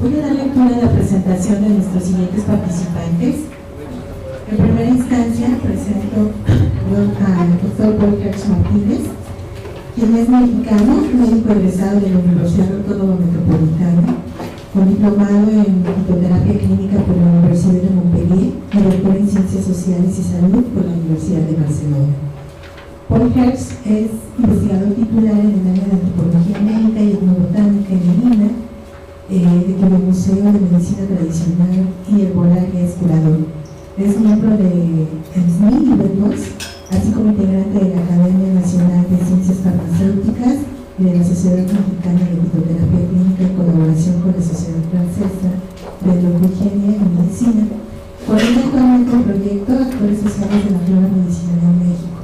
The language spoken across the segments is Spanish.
Voy a dar lectura de la presentación de nuestros siguientes participantes. En primera instancia presento al doctor Paul Hertz Martínez, quien es mexicano, médico egresado de la Universidad Autónoma Metropolitana, con diplomado en fitoterapia clínica por la Universidad de Montpellier y doctor en Ciencias Sociales y Salud por la Universidad de Barcelona. Paul Hertz es investigador titular en el área de antropología médica y etnobotánica en el INA, de cuyo Museo de Medicina Tradicional y Herbolaria es curador. Es miembro de SNI y BEDMOS, así como integrante de la Academia Nacional de Ciencias Farmacéuticas y de la Sociedad Mexicana de Fitoterapia Clínica en colaboración con la Sociedad Francesa de Endocrinogenia y Medicina. Coordina actualmente el proyecto Actores Sociales de la Flora Medicinal en México.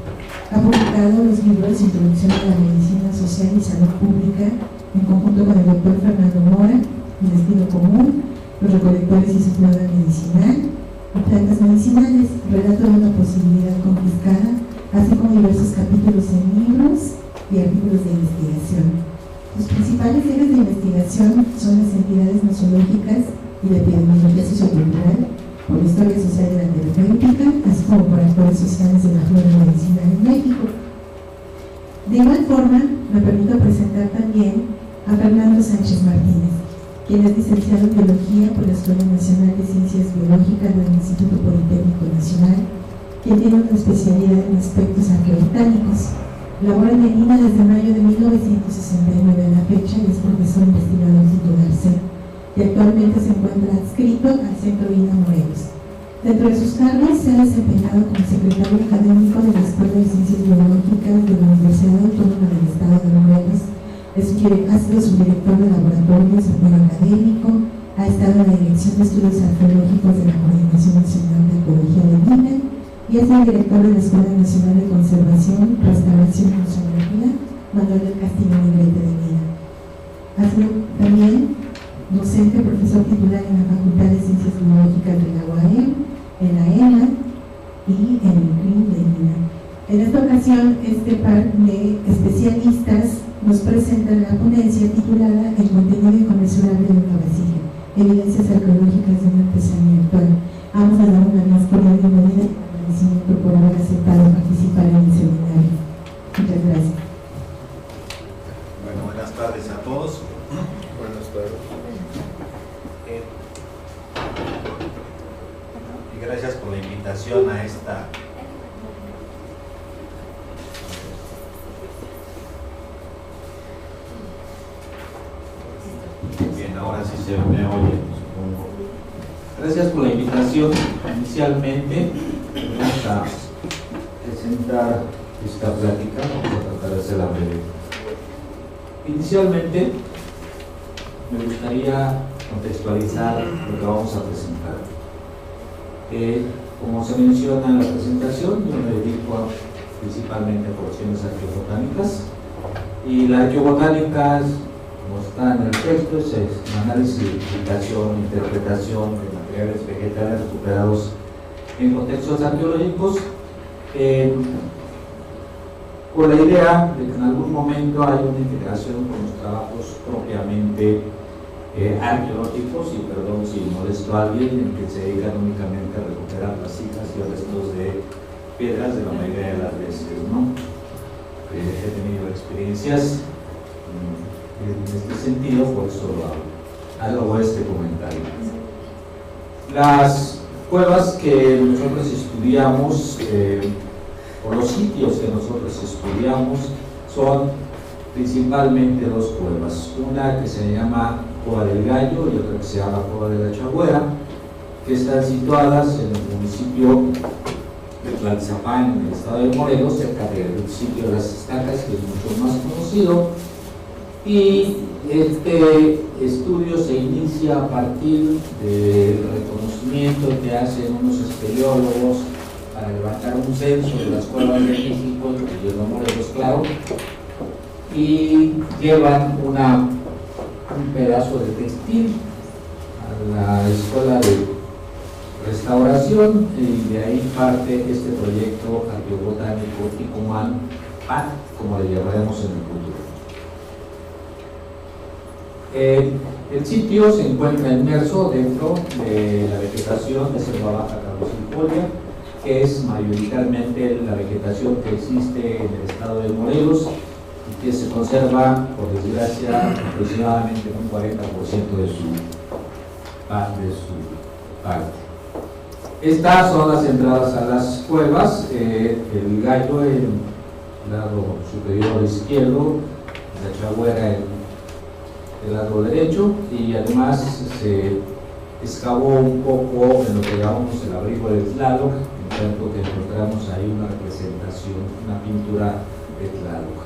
Ha publicado los libros Introducción a la Medicina Social y Salud Pública en conjunto con el doctor Fernando Mora, El Destino Común, Los Recolectores y su Flora Medicinal, Plantas Medicinales, Relato de una Posibilidad Confiscada, así como diversos capítulos en libros y artículos de investigación. Sus principales áreas de investigación son las entidades nosológicas y la epidemiología sociocultural, por la historia social de la terapéutica, así como por actores sociales de la flora medicinal en México. De igual forma, me permito presentar también a Fernando Sánchez Martínez, quien es licenciado en Biología por la Escuela Nacional de Ciencias Biológicas del Instituto Politécnico Nacional, quien tiene una especialidad en aspectos arqueobotánicos. Labora en el INA desde mayo de 1969 a la fecha y es profesor investigador titular C, y actualmente se encuentra adscrito al Centro INA Morelos. Dentro de sus cargos se ha desempeñado como secretario académico de la Escuela de Ciencias Biológicas de la Universidad Autónoma del Estado de Morelos. Ha sido subdirector de laboratorios, apoyo académico, ha estado en la Dirección de Estudios Arqueológicos de la Coordinación Nacional de Arqueología del INA y es el director de la Escuela Nacional de Conservación, Restauración y Museología, Manuel del Castillo Negrete de Lina. Ha sido también docente, profesor titular en la Facultad de Ciencias Biológicas de la UAM, en la EMA y en el CRIM de Lina. En esta ocasión, este par de especialistas nos presentan la ponencia titulada El contenido inconmensurable de una vasija, evidencias arqueológicas de una artesanía actual. Vamos a dar una más cordial bienvenida y agradecimiento por haber aceptado participar en el seminario. Muchas gracias. Bueno, buenas tardes a todos. Buenas tardes. Y gracias por la invitación a esta bien, ahora sí se me oye, supongo. Gracias por la invitación. Inicialmente vamos a presentar esta plática, vamos a tratar de hacerla breve. Inicialmente me gustaría contextualizar lo que vamos a presentar. Como se menciona en la presentación, yo me dedico principalmente a cuestiones arqueobotánicas, y la arqueobotánica, como está en el texto, es el análisis, identificación, interpretación de materiales vegetales recuperados en contextos arqueológicos, con la idea de que en algún momento hay una integración con los trabajos propiamente arqueológicos, y perdón si molesto a alguien, en que se dedican únicamente a recuperar vasijas y restos de piedras de la mayoría de las veces, ¿no? He tenido experiencias en este sentido, por eso hago este comentario. Las cuevas que nosotros estudiamos, o los sitios que nosotros estudiamos, son principalmente dos cuevas, una que se llama Cueva del Gallo y otra que se llama Cueva de la Chagüera, que están situadas en el municipio de Tlalzapán, en el estado de Morelos, cerca del sitio de las Estacas, que es mucho más conocido. Y este estudio se inicia a partir del reconocimiento que hacen unos espeleólogos para levantar un censo de las cuevas de México, incluyendo Morelos, claro, y llevan un pedazo de textil a la escuela de restauración, y de ahí parte este proyecto arqueobotánico Ticumán, PAC, como le llamaremos en el futuro. El sitio se encuentra inmerso dentro de la vegetación de selva baja caducifolia, que es mayoritariamente la vegetación que existe en el estado de Morelos y que se conserva, por desgracia, aproximadamente un 40% de su parte. Estas son las entradas a las cuevas, el gallo en el lado superior izquierdo, la chagüera en el lado derecho, y además se excavó un poco en lo que llamamos el abrigo del Tlaloc, en tanto que encontramos ahí una representación, una pintura de Tlaloc.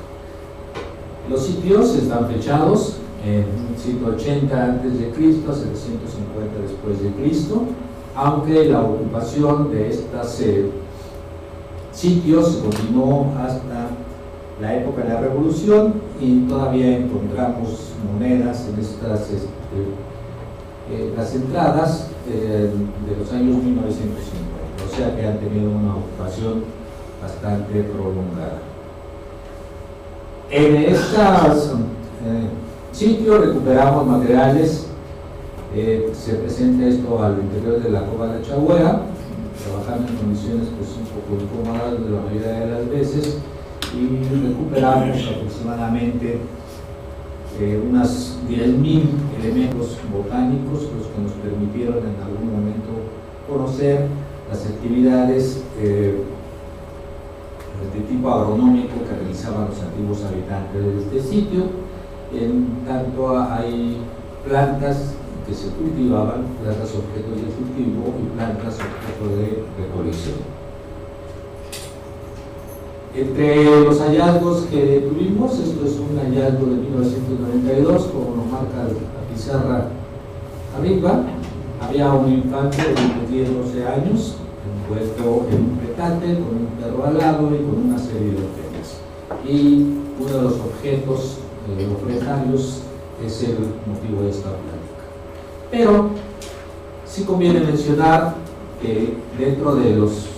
Los sitios están fechados en 180 a.C. a 750 después de Cristo, aunque la ocupación de estos sitios continuó hasta la época de la Revolución, y todavía encontramos monedas en estas las entradas de los años 1950, o sea que han tenido una ocupación bastante prolongada. En estos sitios recuperamos materiales. Se presenta esto al interior de la Cueva de la Chagüera, trabajando en condiciones pues un poco incómodas de la mayoría de las veces, y recuperamos aproximadamente unas 10.000 elementos botánicos, los que nos permitieron en algún momento conocer las actividades de tipo agronómico que realizaban los antiguos habitantes de este sitio. En tanto hay plantas que se cultivaban, plantas objeto de cultivo y plantas objeto de recolección. Entre los hallazgos que tuvimos, esto es un hallazgo de 1992, como nos marca la pizarra arriba, había un infante de 10 o 12 años, envuelto en un petate, con un perro al lado y con una serie de objetos. Y uno de los objetos ofrendarios es el motivo de esta plática. Pero sí conviene mencionar que dentro de los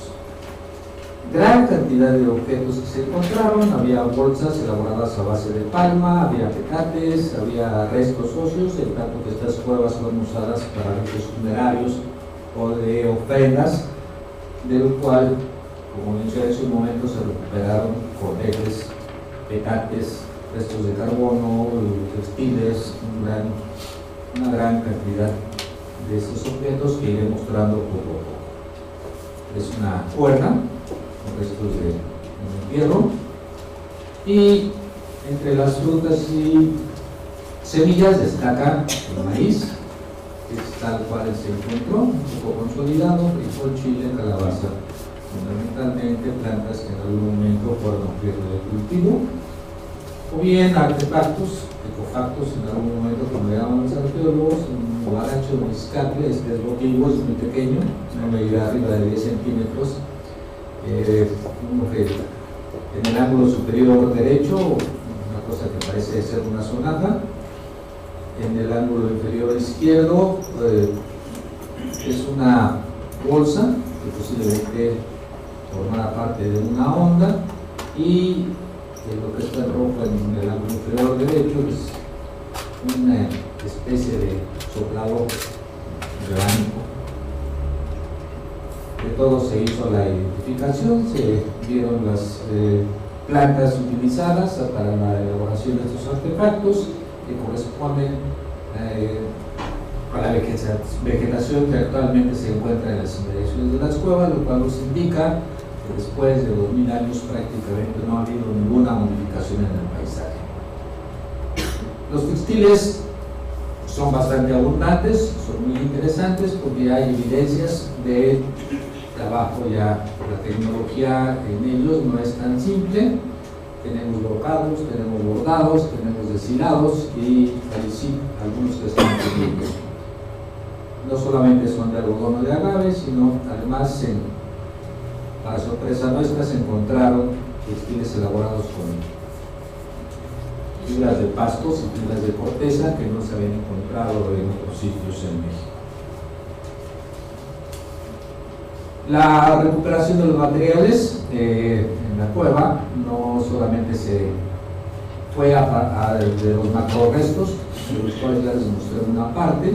gran cantidad de objetos que se encontraron, había bolsas elaboradas a base de palma, había petates, había restos óseos, en tanto que estas cuevas fueron usadas para ritos funerarios o de ofrendas, del cual, como mencioné en su momento, se recuperaron cordeles, petates, restos de carbono, textiles, una gran cantidad de estos objetos que iré mostrando poco a poco. Es una cuerda con restos de entierro, y entre las frutas y semillas destaca el maíz, que es tal cual se encontró, un poco consolidado, frijol, chile, calabaza, fundamentalmente plantas que en algún momento fueron objeto de cultivo, o bien artefactos, ecofactos en algún momento, como le llaman los arqueólogos, un guaracho, un iscacle, este es votivo, es muy pequeño, no medirá arriba de 10 centímetros, un objeto. En el ángulo superior derecho, una cosa que parece ser una sonata. En el ángulo inferior izquierdo es una bolsa que posiblemente formara parte de una onda, y lo que está en rojo en el ángulo inferior derecho es una especie de soplador orgánico. De todo se hizo la identificación, se vieron las plantas utilizadas para la elaboración de estos artefactos, que corresponden a la vegetación que actualmente se encuentra en las inmediaciones de las cuevas, lo cual nos indica que después de 2000 años prácticamente no ha habido ninguna modificación en el paisaje. Los textiles son bastante abundantes, son muy interesantes porque hay evidencias de trabajo ya. La tecnología en ellos no es tan simple. Tenemos brocados, tenemos bordados, tenemos deshilados, y ahí sí, algunos que están teniendo. No solamente son de algodón o de agave, sino además, para sorpresa nuestra, se encontraron textiles elaborados con fibras de pastos y fibras de corteza que no se habían encontrado en otros sitios en México. La recuperación de los materiales en la cueva no solamente se fue de los macrorestos, de los cuales ya les mostré una parte,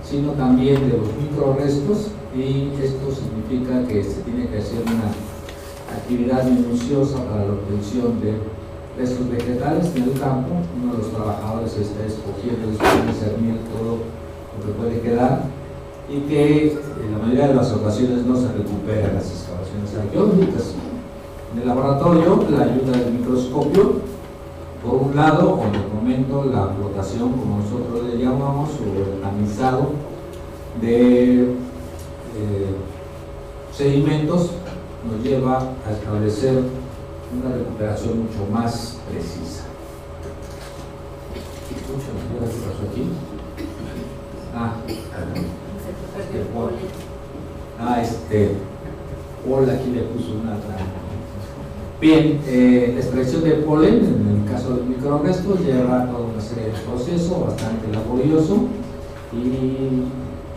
sino también de los microrestos, y esto significa que se tiene que hacer una actividad minuciosa para la obtención de restos vegetales en el campo. Uno de los trabajadores está escogiendo después de discernir todo lo que puede quedar, y que en la mayoría de las ocasiones no se recuperan las excavaciones arqueológicas. En el laboratorio, la ayuda del microscopio, por un lado, o en el momento la flotación, como nosotros le llamamos, o el tamizado de sedimentos, nos lleva a establecer una recuperación mucho más precisa. ¿Qué pasó aquí? Paul aquí le puso una trampa. Bien, la extracción de polen, en el caso del microresto, lleva toda una serie de procesos bastante laborioso, y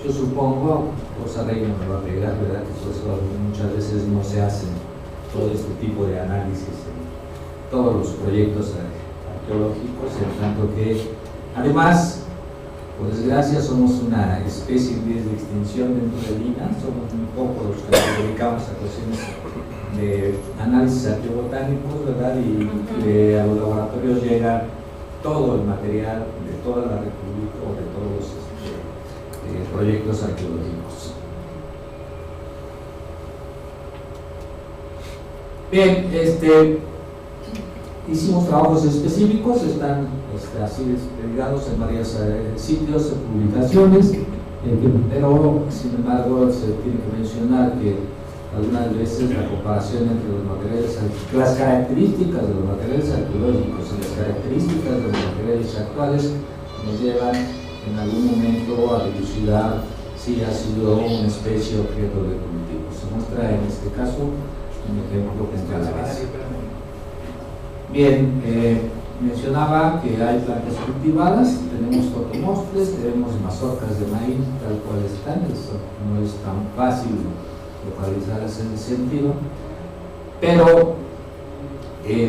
yo supongo, Rosa Reina me va a pegar, ¿verdad?, que eso muchas veces no se hacen todo este tipo de análisis en todos los proyectos arqueológicos, en tanto que además, por desgracia, somos una especie en vías de extinción dentro de Lina. Somos muy pocos los que nos dedicamos a cuestiones de análisis arqueobotánicos, ¿verdad? Y a los laboratorios llega todo el material de toda la República o de todos los proyectos arqueológicos. Bien, hicimos trabajos específicos, están así desplegados en varios sitios, publicaciones, pero sin embargo se tiene que mencionar que algunas veces la comparación entre los materiales, las características de los materiales arqueológicos y las características de los materiales actuales nos llevan en algún momento a dilucidar si ha sido una especie objeto de cultivo. Se muestra en este caso un ejemplo que es calabaza. Bien, mencionaba que hay plantas cultivadas, tenemos totomostres, tenemos mazorcas de maíz tal cual están. Eso no es tan fácil localizarlas en ese sentido, pero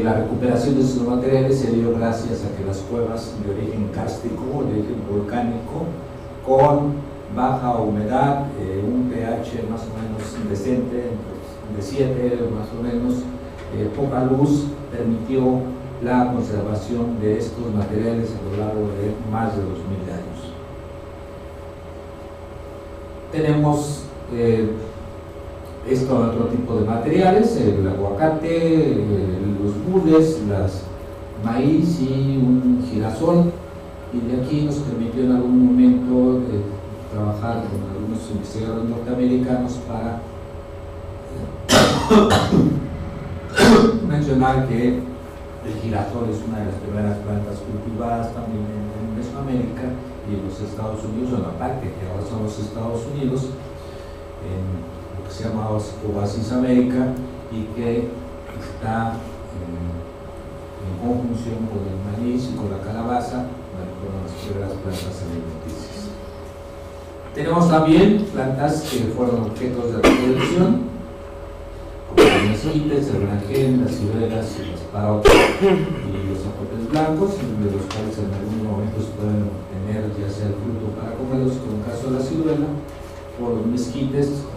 la recuperación de estos materiales se dio gracias a que las cuevas de origen kárstico o de origen volcánico, con baja humedad, un pH más o menos decente, de 7 más o menos, poca luz, permitió la conservación de estos materiales a lo largo de más de 2000 años. Tenemos otro tipo de materiales, el aguacate, los bules, las maíz y un girasol, y de aquí nos permitió en algún momento trabajar con algunos investigadores norteamericanos para mencionar que el girasol es una de las primeras plantas cultivadas también en Mesoamérica y en los Estados Unidos, en la parte que ahora son los Estados Unidos, en lo que se llama Oasis América, y que está en conjunción con el maíz y con la calabaza, con las primeras plantas alimenticias. Tenemos también plantas que fueron objetos de recolección, como los mezquites, el berenjén, las ciruelas y las parotas y los zapotes blancos, de los cuales en algún momento se pueden obtener ya sea el fruto para comerlos, como en el caso de la ciruela, o los mezquites,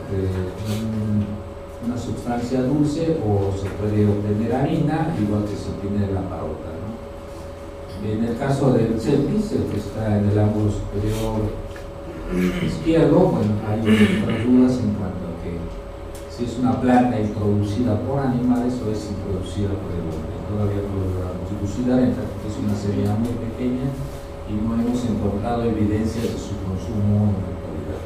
una sustancia dulce, o se puede obtener harina, igual que se obtiene de la parota, ¿no? En el caso del cepis, el que está en el ángulo superior izquierdo, bueno, hay otras dudas en cuanto a que si es una planta introducida por animales o es introducida por el hombre. Todavía no lo logramos dilucidar, en tanto que es una semilla muy pequeña y no hemos encontrado evidencias de su consumo en la actualidad.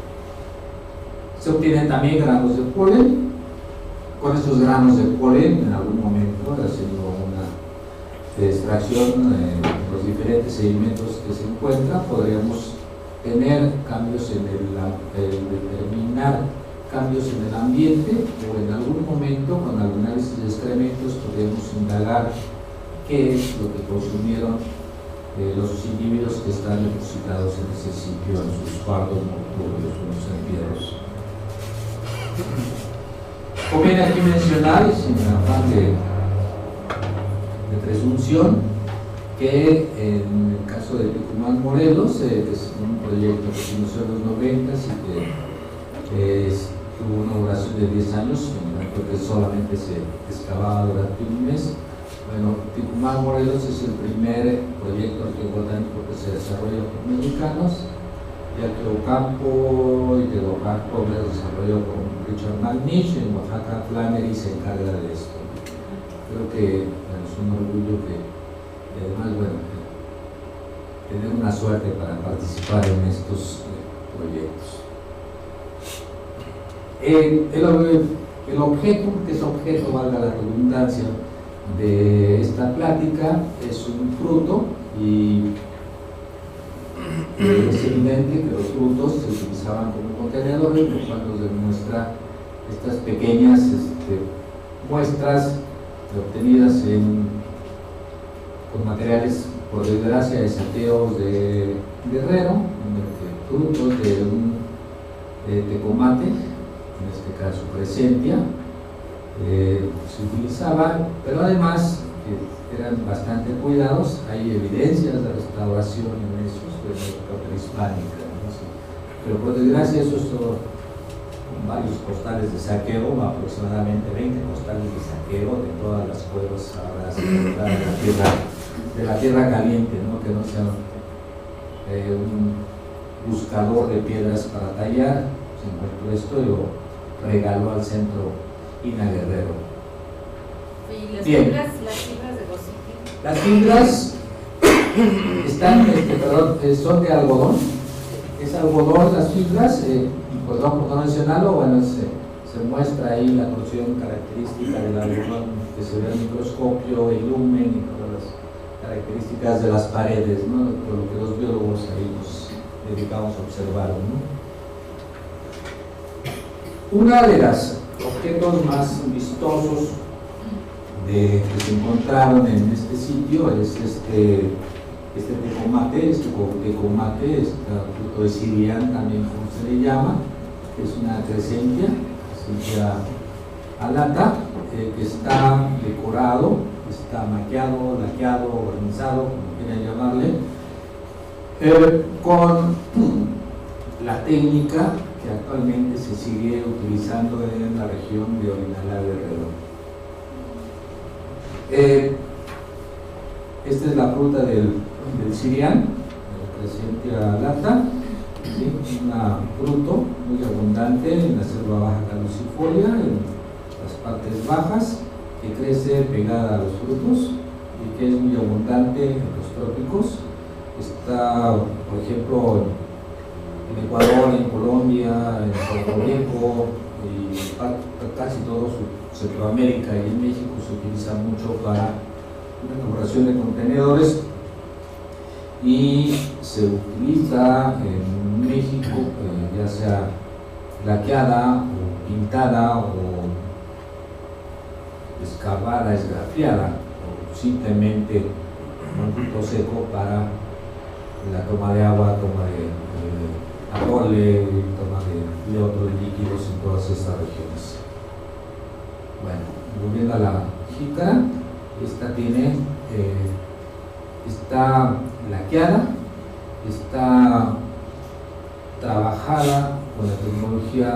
Se obtienen también granos de polen. Con estos granos de polen, en algún momento, haciendo una extracción en los diferentes sedimentos que se encuentran, podríamos tener cambios en determinar cambios en el ambiente, o en algún momento con algún análisis de excrementos podemos indagar qué es lo que consumieron los individuos que están depositados en ese sitio, en sus fardos mortuorios o en los entierros. Conviene aquí mencionar, sin afán de presunción, que en el caso de Tucumán, Morelos, que es un proyecto que se inició en los 90 y que tuvo una duración de 10 años, porque solamente se excavaba durante un mes. Bueno, Tucumán, Morelos es el primer proyecto arqueobotánico que se desarrolla por mexicanos, ya que Ocampo y Teodoacco lo desarrolló con Richard McNish. En Oaxaca, Flannery se encarga de esto. Creo que es un orgullo que, además, bueno, tener una suerte para participar en estos proyectos. El objeto, que es objeto, valga la redundancia, de esta plática es un fruto, y es evidente que los frutos se utilizaban como contenedores, lo cual nos demuestra estas pequeñas muestras obtenidas con materiales, por desgracia, de saqueos de Guerrero, frutos de un tecomate, en este caso Presentia, se utilizaban, pero además eran bastante cuidados. Hay evidencias de restauración en esos de la época prehispánica, ¿no? Sí. Pero por desgracia esos son varios costales de saqueo, aproximadamente 20 costales de saqueo de todas las cuevas ahora de la tierra caliente, ¿no? Que no sea un buscador de piedras para tallar. Se encontró esto y lo regaló al centro Ina Guerrero. ¿Y las Bien. fibras de Gosiki? Las fibras están, son de algodón. Es algodón las fibras, perdón por no mencionarlo. Bueno, se muestra ahí la porción característica del algodón que se ve al microscopio, el lumen y todas las características de las paredes, ¿no? Por lo que los biólogos ahí nos dedicamos a observar, ¿no? Una de las objetos más vistosos que se encontraron en este sitio es este tecomate, fruto de Sirian, también como se le llama, que es una Crescentia alata, que está decorado, está maquillado, laqueado, barnizado, como quieran llamarle, con la técnica que actualmente se sigue utilizando en la región de Orinalá Guerrero. Esta es la fruta del Sirian, Crescentia alata, ¿sí? Un fruto muy abundante en la selva baja caducifolia, en las partes bajas, que crece pegada a los frutos y que es muy abundante en los trópicos. Está, por ejemplo, en Ecuador, en Colombia, en Puerto Rico y casi todo Centroamérica, y en México se utiliza mucho para la elaboración de contenedores, y se utiliza en México ya sea laqueada o pintada o escarbada, esgrafiada, o simplemente un fruto seco para la toma de agua, toma de atole, toma de otros líquidos en todas estas regiones. Bueno, volviendo a la jícara, esta tiene, está laqueada, está trabajada con la tecnología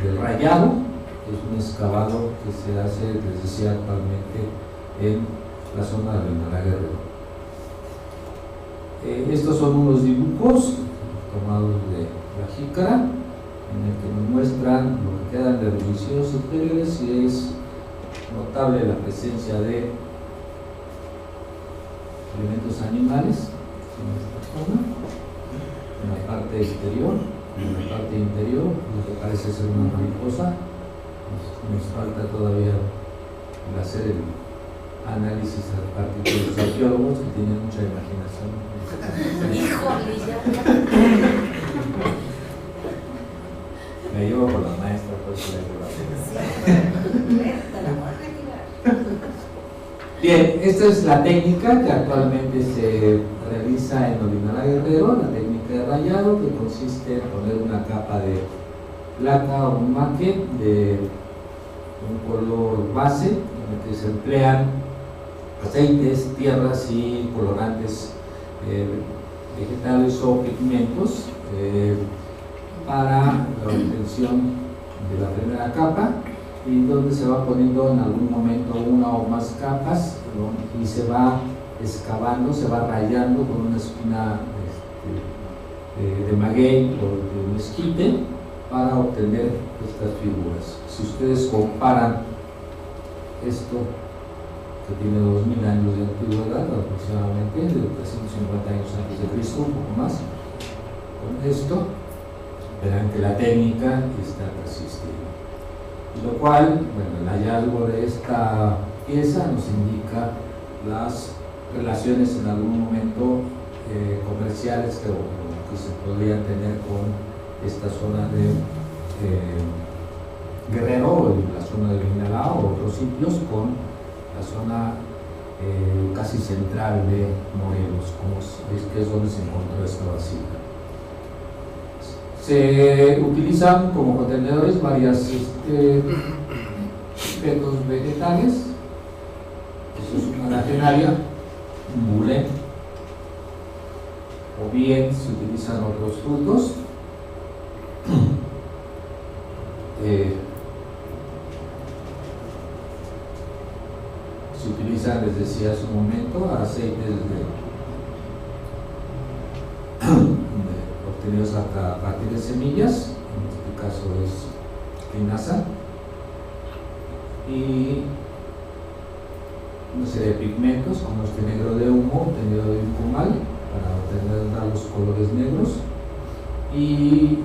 del rayado, que es un excavado que se hace, les decía, actualmente en la zona de Orinalá Guerrero. Estos son unos dibujos tomados de la jícara, en el que nos muestran lo que quedan de los vestidos superiores, y es notable la presencia de elementos animales en esta zona, en la parte exterior, en la parte interior, lo que parece ser una mariposa. Nos falta todavía el hacer el análisis a partir de los arqueólogos, que tienen mucha imaginación. Híjole, ya. Me llevo con la maestra, por eso la llevo. Bien, esta es la técnica que actualmente se realiza en Orinalá Guerrero, la técnica de rayado, que consiste en poner una capa de laca o un maque de un color base, en el que se emplean aceites, tierras y colorantes vegetales o pigmentos para la obtención de la primera capa, y donde se va poniendo en algún momento una o más capas, ¿no? Y se va excavando, se va rayando con una espina de maguey o de mezquite para obtener estas figuras. Si ustedes comparan esto, que tiene 2000 años de antigüedad aproximadamente, de 350 años antes de Cristo, un poco más, con esto, verán que la técnica está persistente. Lo cual, bueno, el hallazgo de esta pieza nos indica las relaciones en algún momento comerciales que se podrían tener con esta zona de Guerrero, la zona de Vinalá o otros sitios, con la zona casi central de Morelos, como es que es donde se encontró esta vasija. Se utilizan como contenedores varias objetos vegetales. Eso es una latenaria, un bulé, o bien se utilizan otros frutos. Se utilizan, les decía hace un momento, aceites obtenidos a partir de semillas, en este caso es linaza, y una serie de pigmentos como este negro de humo obtenido de un comal para obtener los colores negros, y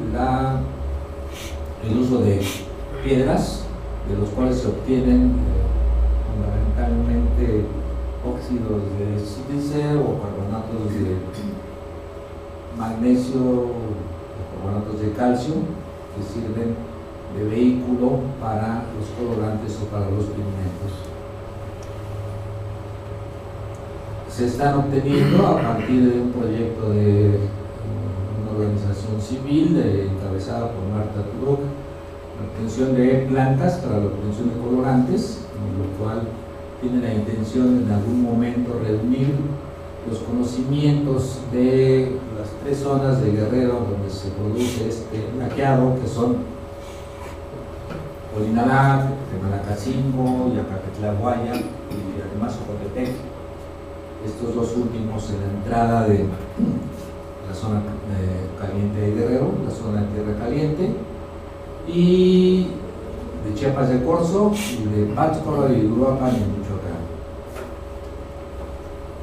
el uso de piedras, de los cuales se obtienen fundamentalmente óxidos de sílice o carbonatos de magnesio o carbonatos de calcio, que sirven de vehículo para los colorantes o para los pigmentos. Se están obteniendo a partir de un proyecto de una organización civil encabezada por Marta Turok, la obtención de plantas para la obtención de colorantes, con lo cual tiene la intención en algún momento reunir los conocimientos de las tres zonas de Guerrero donde se produce este laqueado, que son Olinalá, Temalacacingo, Yacatetlahuaya y además Ocotepec. Estos dos últimos en la entrada de la zona caliente de Guerrero, la zona de Tierra Caliente, y de Chiapas de Corzo, y de Pátzcuaro y Uruapan en Michoacán.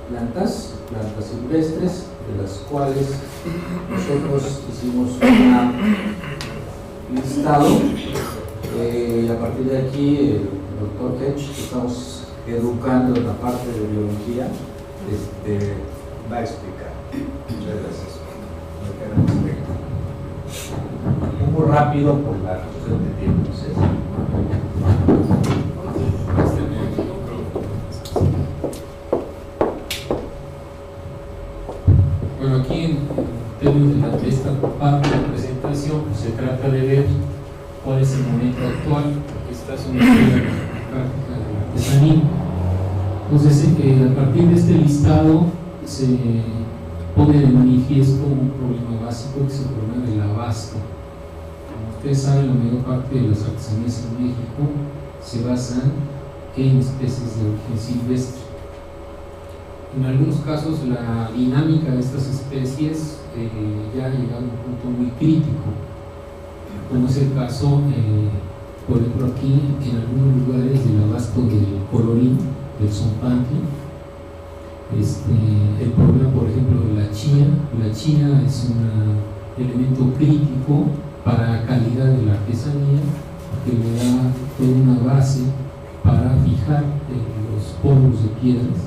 Plantas silvestres, de las cuales nosotros hicimos un listado, y a partir de aquí el doctor Hedge, que estamos educando en la parte de biología, va a explicar. Muchas gracias. Un poco rápido por la cuestión de tiempo. Bueno, aquí en términos de esta parte de la presentación, pues, se trata de ver cuál es el momento actual, porque esta es una práctica de artesanía. Entonces, a partir de este listado se pone de manifiesto un problema básico, que es el problema del abasto. Como ustedes saben, la mayor parte de las artesanías en México se basan en especies de origen silvestre. En algunos casos la dinámica de estas especies ya ha llegado a un punto muy crítico, como es el caso, por ejemplo, aquí en algunos lugares del abasto del colorín, del zompantli. El problema, por ejemplo, de la chía. La chía es un elemento crítico para la calidad de la artesanía, porque le da toda una base para fijar los polvos de piedras.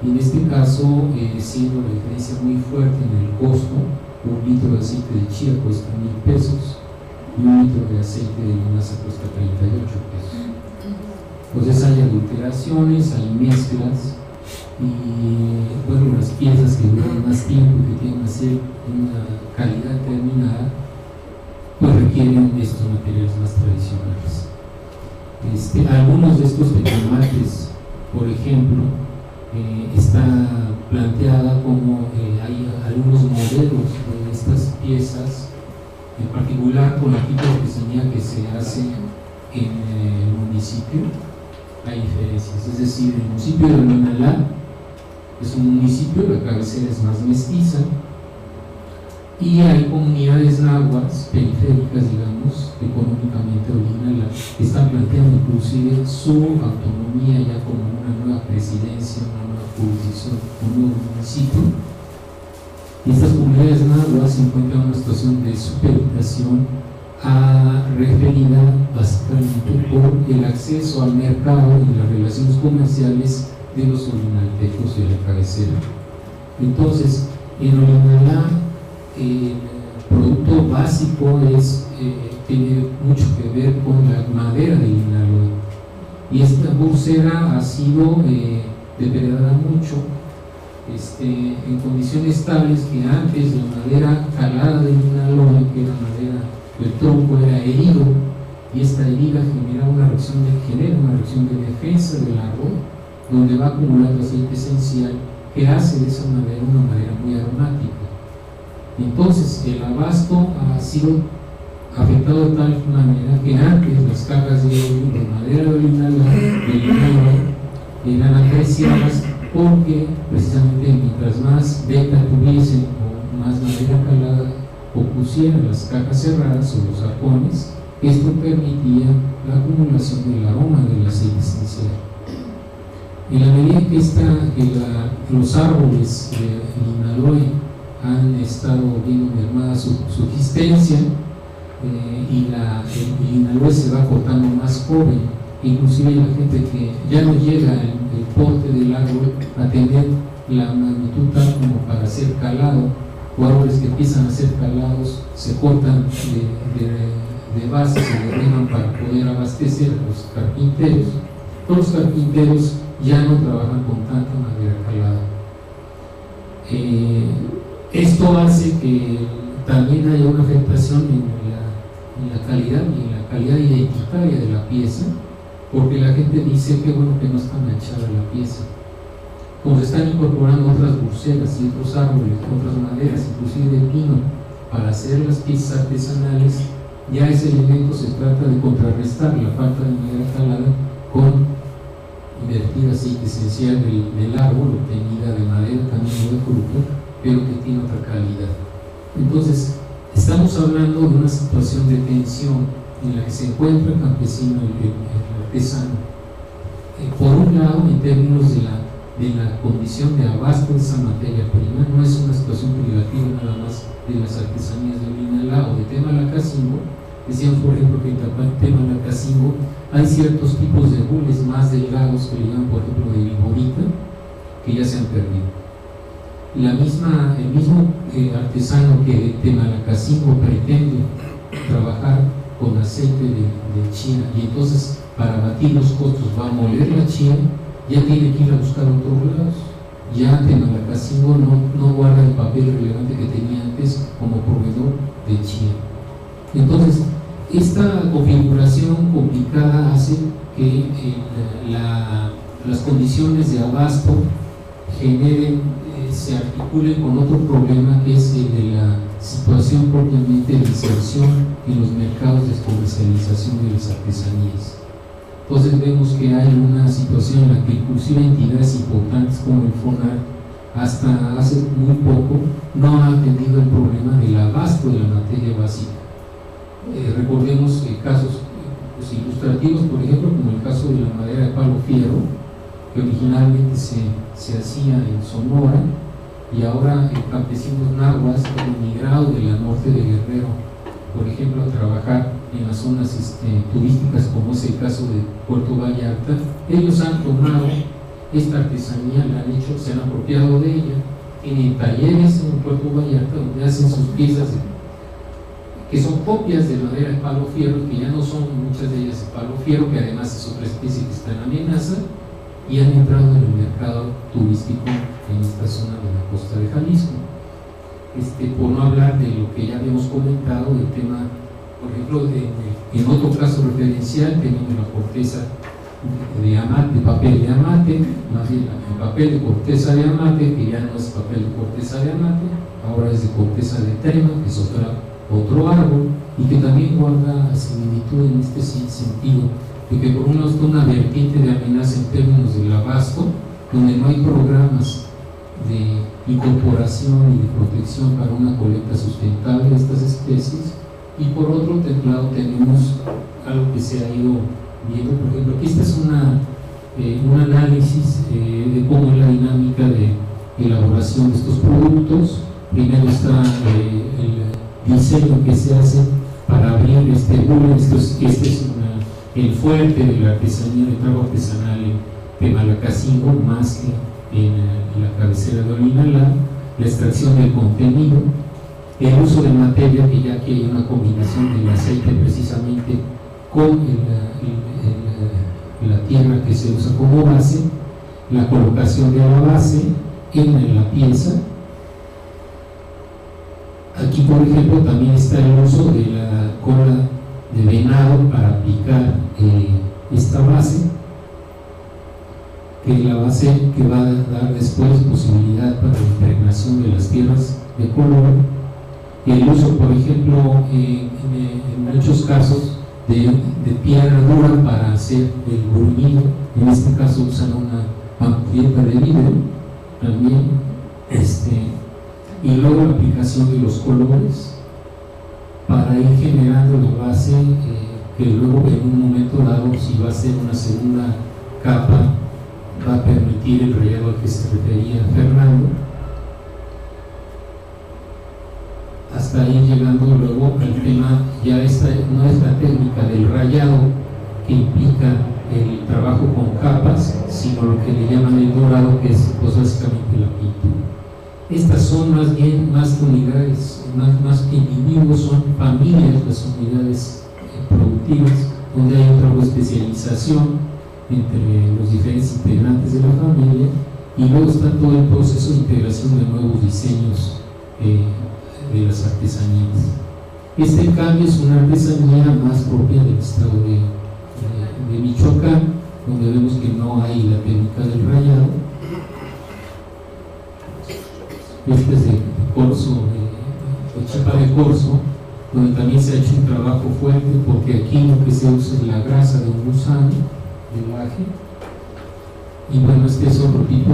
Y en este caso, siendo la diferencia muy fuerte en el costo, un litro de aceite de chía cuesta 1,000 pesos y un litro de aceite de linaza cuesta 38 pesos. Entonces hay adulteraciones, hay mezclas, y bueno, las piezas que duran más tiempo, que tienen una calidad determinada, pues requieren estos materiales más tradicionales. Algunos de estos tequilmates, por ejemplo, está planteada como hay algunos modelos de estas piezas, en particular con el tipo de artesanía que se hace en el municipio. Hay diferencias, es decir, el municipio de Olinalá es un municipio, la cabecera es más mestiza, y hay comunidades náhuatl periféricas, digamos, económicamente Olinalá, que están planteando inclusive su autonomía ya como una nueva presidencia, una nueva jurisdicción, un nuevo municipio. Y estas comunidades náhuatl se encuentran en una situación de superhabitación referida básicamente por el acceso al mercado y las relaciones comerciales de los olinaltecos de la cabecera. Entonces, en Olinalá, el producto básico tiene mucho que ver con la madera de linaloe, y esta bursera ha sido depredada mucho en condiciones tales que antes la madera calada de linaloe, que era madera, el tronco era herido, y esta herida genera una reacción de defensa del árbol, donde va acumulando aceite esencial que hace de esa madera una madera muy aromática. Entonces el abasto ha sido afectado de tal manera que antes las cajas de madera de linaloe eran apreciadas porque precisamente mientras más veta tuviesen o más madera calada o pusieran las cajas cerradas o los arcones, esto permitía la acumulación del aroma del aceite esencial. En la medida que los árboles de linaloe han estado viendo mermada su subsistencia, y el linaloe se va cortando más joven, inclusive la gente que ya no llega el porte del árbol a tener la magnitud tal como para ser calado, o árboles que empiezan a ser calados se cortan de base, se derriban para poder abastecer a los carpinteros. Todos los carpinteros ya no trabajan con tanta madera calada. Esto hace que también haya una afectación en la calidad y en la calidad identitaria de la pieza, porque la gente dice que bueno que no está manchada la pieza. Como se están incorporando otras burseras y otros árboles, otras maderas, inclusive de pino, para hacer las piezas artesanales, ya ese elemento se trata de contrarrestar la falta de madera calada con invertir aceite esencial del árbol, obtenida de madera, también de fruto, pero que tiene otra calidad. Entonces, estamos hablando de una situación de tensión en la que se encuentra el campesino y el artesano. Por un lado, en términos de la condición de abasto de esa materia prima, no es una situación privativa nada más de las artesanías de Olinalá o de Temalacacingo. Decíamos, por ejemplo, que en Temalacacingo hay ciertos tipos de bules más delgados que le llaman, por ejemplo, de viborita, que ya se han perdido. El mismo artesano que de Temalacacingo pretende trabajar con aceite de chía, y entonces para batir los costos va a moler la chía, ya tiene que ir a buscar a otros lados. Ya Temalacacingo no guarda el papel relevante que tenía antes como proveedor de chía. Entonces, esta configuración complicada hace que las condiciones de abasto se articulen con otro problema, que es el de la situación propiamente de inserción en los mercados de comercialización de las artesanías. Entonces vemos que hay una situación en la que inclusive entidades importantes como el FONAR hasta hace muy poco no ha atendido el problema del abasto de la materia básica. Recordemos casos ilustrativos, por ejemplo, como el caso de la madera de palo fierro, que originalmente se hacía en Sonora, y ahora campesinos náhuatl han emigrado de la norte de Guerrero, por ejemplo, a trabajar en las zonas turísticas, como es el caso de Puerto Vallarta. Ellos han tomado esta artesanía, la han hecho, se han apropiado de ella, tienen talleres en Puerto Vallarta donde hacen sus piezas que son copias de madera de palo fierro, que ya no son muchas de ellas de palo fierro, que además es otra especie que está en amenaza, y han entrado en el mercado turístico en esta zona de la costa de Jalisco. Por no hablar de lo que ya habíamos comentado, del tema, por ejemplo, en otro caso referencial, tenemos la corteza de amate, papel de amate, más bien el papel de corteza de amate, que ya no es papel de corteza de amate, ahora es de corteza de treno, que es otro árbol, y que también guarda similitud en este sentido, de que por un lado está una vertiente de amenaza en términos del abasto, donde no hay programas de incorporación y de protección para una colecta sustentable de estas especies, y por otro lado tenemos algo que se ha ido viendo. Por ejemplo, aquí este es un análisis de cómo es la dinámica de elaboración de estos productos. Primero está el diseño que se hace para abrir este bulo. Este es el fuerte de la artesanía, del trabajo artesanal en Temalacacingo, más que en la cabecera de Olinalá, la extracción del contenido, el uso de materia, que ya aquí hay una combinación del aceite precisamente con la tierra que se usa como base, la colocación de la base en la pieza. Aquí, por ejemplo, también está el uso de la cola de venado para aplicar esta base, que es la base que va a dar después posibilidad para la impregnación de las tierras de color. El uso, por ejemplo, en muchos casos de piedra dura para hacer el bruñido. En este caso usan una ampolleta de vidrio también, y luego la aplicación de los colores para ir generando la base, que luego en un momento dado, si va a ser una segunda capa, va a permitir el rayado al que se refería Fernando, hasta ahí llegando luego al tema. Ya esta no es la técnica del rayado que implica el trabajo con capas, sino lo que le llaman el dorado, que es pues básicamente la pintura. Estas son más bien más que unidades, más que individuos, son familias las unidades productivas, donde hay un trabajo de especialización entre los diferentes integrantes de la familia, y luego está todo el proceso de integración de nuevos diseños de las artesanías. Este, en cambio, es una artesanía más propia del estado de Michoacán, donde vemos que no hay la técnica del rayado. Este es de corzo, de chapa de corzo, donde también se ha hecho un trabajo fuerte, porque aquí lo que se usa es la grasa de un gusano, del aje, y bueno, este es otro tipo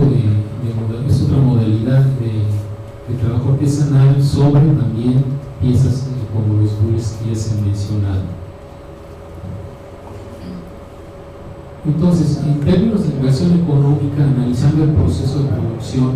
es otra modalidad de trabajo artesanal sobre también piezas como los bules que ya se han mencionado. Entonces, en términos de inversión económica, analizando el proceso de producción,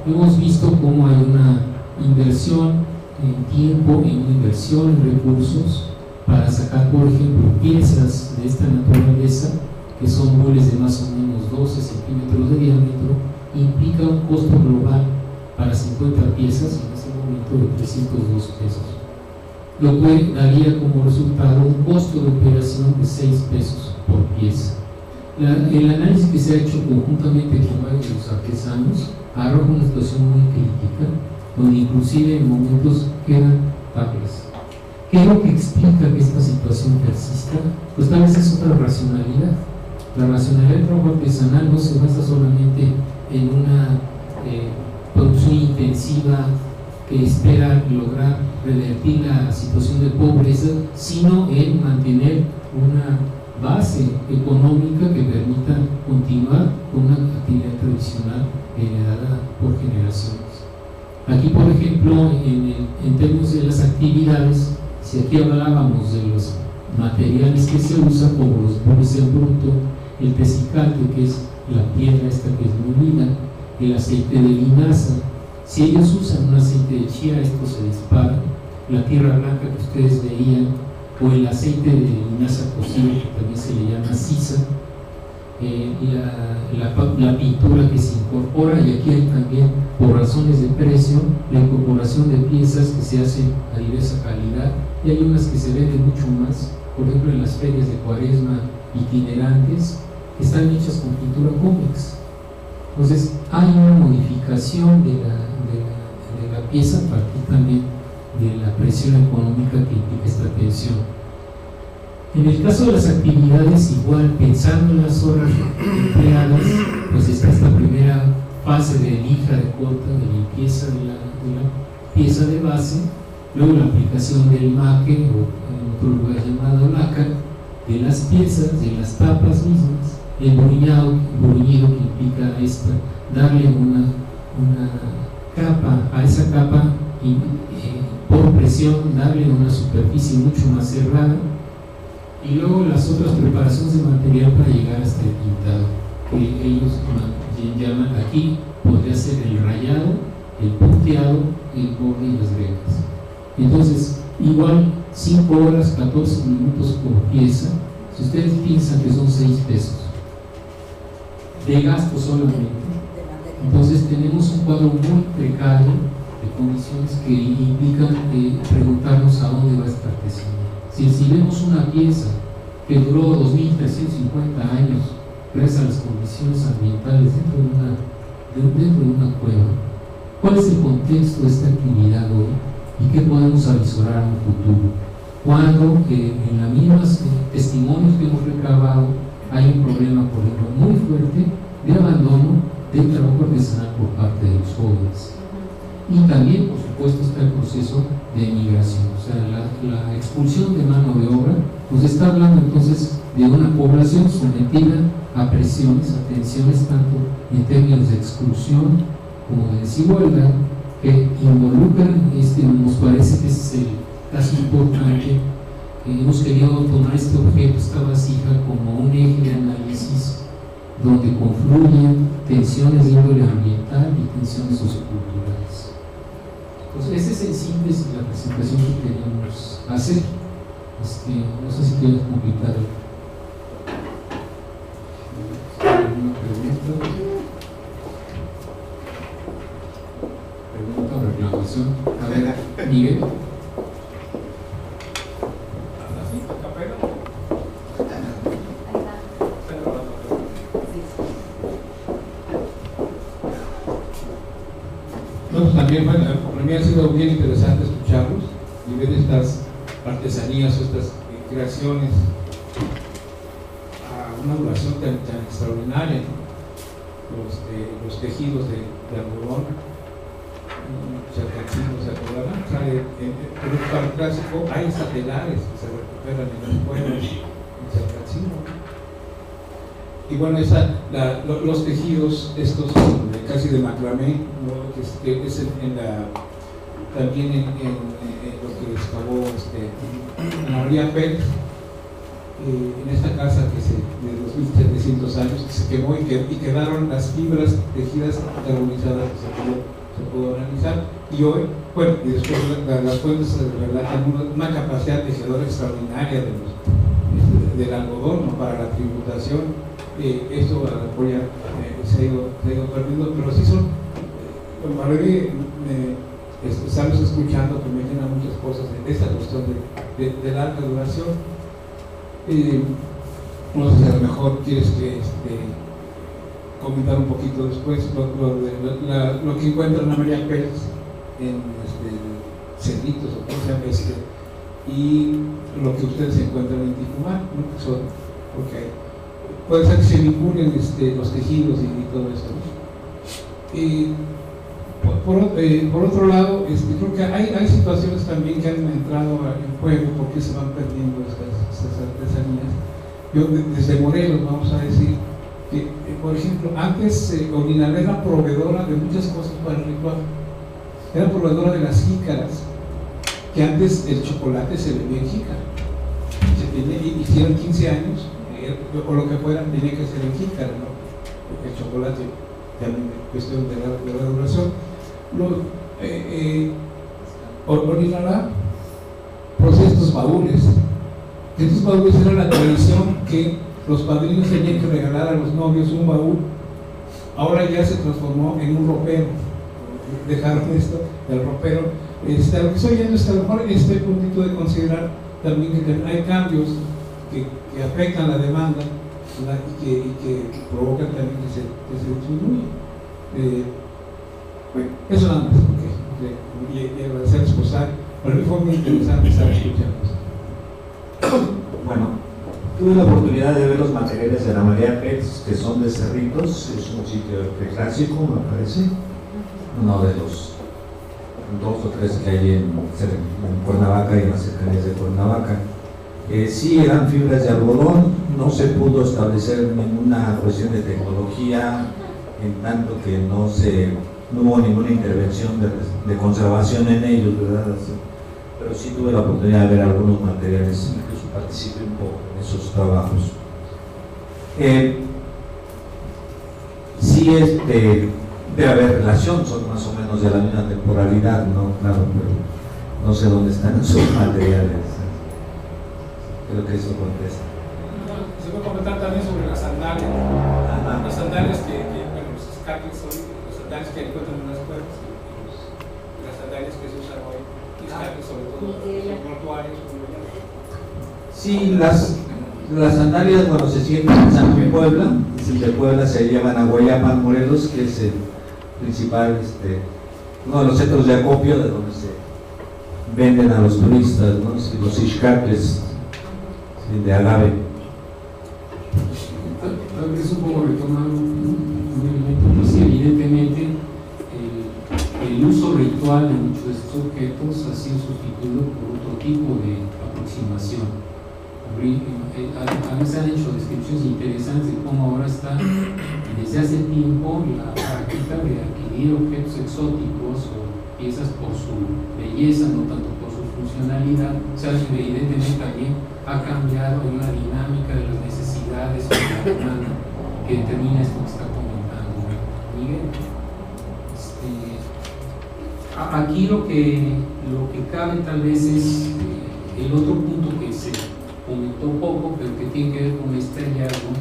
hemos visto cómo hay una inversión en tiempo, en una inversión en recursos para sacar, por ejemplo, piezas de esta naturaleza, que son bules de más o menos 12 centímetros de diámetro, implica un costo global para 50 piezas en ese momento de 302 pesos, lo cual daría como resultado un costo de operación de 6 pesos por pieza. El análisis que se ha hecho conjuntamente con varios de los artesanos arroja una situación muy crítica, donde inclusive en momentos quedan tablas. ¿Qué es lo que explica que esta situación persista? Pues tal vez es otra racionalidad. La racionalidad del trabajo artesanal no se basa solamente en una producción intensiva que espera lograr revertir la situación de pobreza, sino en mantener una base económica que permita continuar con una actividad tradicional heredada por generaciones. Aquí, por ejemplo, en términos de las actividades, si aquí hablábamos de los materiales que se usan, como los bules en bruto, el tezicate, que es la piedra esta que es molida, el aceite de linaza, si ellos usan un aceite de chía, esto se dispara. La tierra blanca que ustedes veían, o el aceite de linaza cocido, que también se le llama sisa, la pintura que se incorpora, y aquí hay también, por razones de precio, la incorporación de piezas que se hacen a diversa calidad, y hay unas que se venden mucho más, por ejemplo en las ferias de Cuaresma itinerantes, que están hechas con pintura cómics. Entonces hay una modificación de la pieza a partir también de la presión económica que implica esta tensión. En el caso de las actividades, igual pensando en las horas empleadas, pues está esta primera fase de lija, de corta, de limpieza de la pieza de base, luego la aplicación del maque, o en otro lugar llamado laca, de las piezas, de las tapas mismas, el bruñido que implica darle una capa, a esa capa por presión, darle una superficie mucho más cerrada, y luego las otras preparaciones de material para llegar hasta el pintado, que ellos llaman, aquí podría ser el rayado, el punteado, el borde y las gretas. Entonces, igual 5 horas, 14 minutos por pieza. Si ustedes piensan que son 6 pesos de gasto solamente, entonces tenemos un cuadro muy precario de condiciones que implican preguntarnos a dónde va esta artesanía. Si vemos una pieza que duró 2.350 años gracias a las condiciones ambientales dentro de una cueva, ¿cuál es el contexto de esta actividad hoy y qué podemos avisorar en un futuro? Cuando en las mismas testimonios que hemos recabado hay un problema, por ejemplo, muy fuerte de abandono del trabajo artesanal por parte de los jóvenes. Y también, por supuesto, está el proceso de migración, o sea, la expulsión de mano de obra. Nos está hablando entonces de una población sometida a presiones, a tensiones, tanto en términos de exclusión como de desigualdad, que involucran, nos parece que es el caso importante. Hemos querido tomar este objeto, esta vasija, como un eje de análisis donde confluyen tensiones de índole ambiental y tensiones socioculturales. Entonces, esa es en síntesis la presentación que queríamos hacer. No sé si quieres completar alguna pregunta. ¿Pregunta o reclamación? A ver, Miguel. También, bueno, para mí ha sido bien interesante escucharlos y ver estas artesanías, estas creaciones a una duración tan extraordinaria, ¿no? Los tejidos de algodón, charcachino, ¿se acordarán? O sea, en el lugar clásico hay satelares que se recuperan en las cuevas en charcachino. Y bueno, los tejidos estos casi de macramé, ¿no? que es también en lo que excavó Ana María Pérez, en esta casa de 2.700 años, que se quemó y quedaron las fibras tejidas carbonizadas que se pudo analizar. Y hoy, bueno, y después las fuentes relatan una capacidad tejedora extraordinaria del algodón, ¿no? Para la tributación. Esto apoya, se ha ido perdiendo, pero sí son, estamos escuchando que me llenan muchas cosas de esta cuestión de larga duración. No sé si a lo mejor quieres que comentar un poquito después lo que encuentra Ana María Pérez en Cerritos, o cómo se llama, y lo que ustedes encuentran en Ticumán, ¿no? Porque puede ser que se vinculen los tejidos y todo eso, ¿no? Por otro lado, creo que hay situaciones también que han entrado en juego porque se van perdiendo estas artesanías. Yo desde Morelos, vamos a decir que, por ejemplo, antes Orinal era proveedora de muchas cosas para el ritual. Era proveedora de las jícaras, que antes el chocolate se vendía en jícara. Hicieron 15 años, o lo que fuera, tenía que ser en jícara, ¿no? El chocolate, también cuestión de la duración. Orinal produce estos baúles. Estos baúles eran la tradición que los padrinos tenían que regalar a los novios un baúl. Ahora ya se transformó en un ropero. Dejaron esto del ropero. Lo que estoy oyendo es que a lo mejor puntito de considerar también que hay cambios que afectan la demanda, ¿verdad? y que provocan también que se disminuya. Bueno, eso nada más, y agradecerles por estar. Para mí fue muy interesante estar escuchando. Bueno, Tuve la oportunidad de ver los materiales de la María Pérez, que son de Cerritos, es un sitio clásico, me parece, uno de los 2 o 3 que hay en Cuernavaca y en las cercanías de Cuernavaca. Sí eran fibras de algodón, no se pudo establecer ninguna cuestión de tecnología, en tanto que no hubo ninguna intervención de conservación en ellos, ¿verdad? Pero sí tuve la oportunidad de ver algunos materiales, incluso participé un poco en esos trabajos. Sí, debe haber relación, son más o menos de la misma temporalidad, ¿no? Claro, pero no sé dónde están esos materiales. Creo que eso contesta. Se puede comentar también sobre las sandalias. Las sandalias bueno, los escapes hoy, las sandalias que encuentran en las cuevas y las sandalias que se usan hoy, escapes sobre todo los mortuarios. Sí, las sandalias, bueno, se siguen utilizando en Puebla. De Puebla se llevan a Guayapan, Morelos, que es el principal, uno de los centros de acopio de donde se venden a los turistas, ¿no? Los ixcapes de agave. Tal vez un poco retomar un elemento, pues evidentemente el uso ritual de muchos de estos objetos ha sido sustituido por otro tipo de aproximación. A veces han hecho descripciones interesantes de cómo ahora está desde hace tiempo la práctica de adquirir objetos exóticos o piezas por su belleza, no tanto por su funcionalidad. O sea, evidentemente también ha cambiado la dinámica de las necesidades de la demanda que determina esto que está comentando Miguel. Aquí lo que cabe tal vez es el otro punto que se comentó poco, pero que tiene que ver con este hallazgo,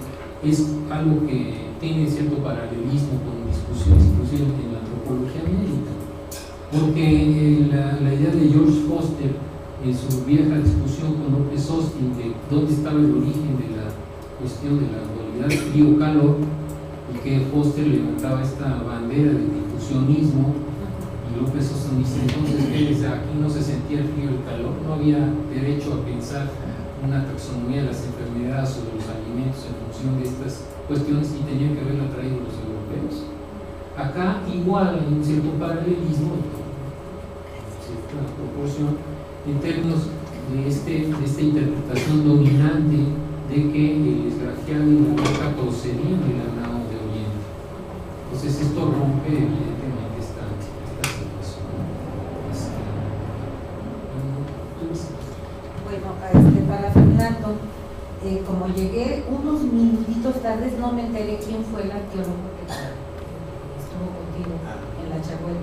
es algo que tiene cierto paralelismo con discusiones inclusive en la antropología médica, porque la idea de George Foster en su vieja discusión con López Austin de dónde estaba el origen de la cuestión de la dualidad frío-calor, y que Foster levantaba esta bandera del difusionismo, y López Austin dice entonces que desde aquí no se sentía el frío y el calor, no había derecho a pensar una taxonomía de las enfermedades o de los alimentos en función de estas cuestiones y tenían que haberla traído los europeos. Acá igual hay un cierto paralelismo, cierta proporción en términos de esta interpretación dominante de que el esgrafiado y la roca procedían del Arnao de Oriente. Entonces esto rompe evidentemente esta situación. Bueno, para Fernando, como llegué unos minutitos tarde, no me enteré quién fue el arqueólogo que estuvo contigo en la Chahuel.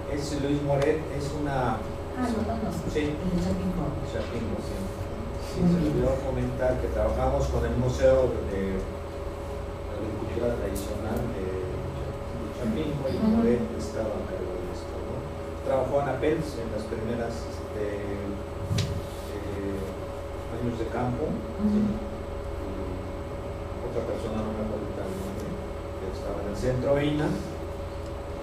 Es Luis Moret, es una... No, sí. El de Chapingo. Chapingo, sí. Sí, se me olvidó comentar que trabajamos con el Museo de Agricultura Tradicional de Chapingo y Moret estaba a cargo de esto, ¿no? Trabajó Ana Pels en las primeras años de campo, ¿sí? Y otra persona, no me acuerdo el nombre, que estaba en el centro INA,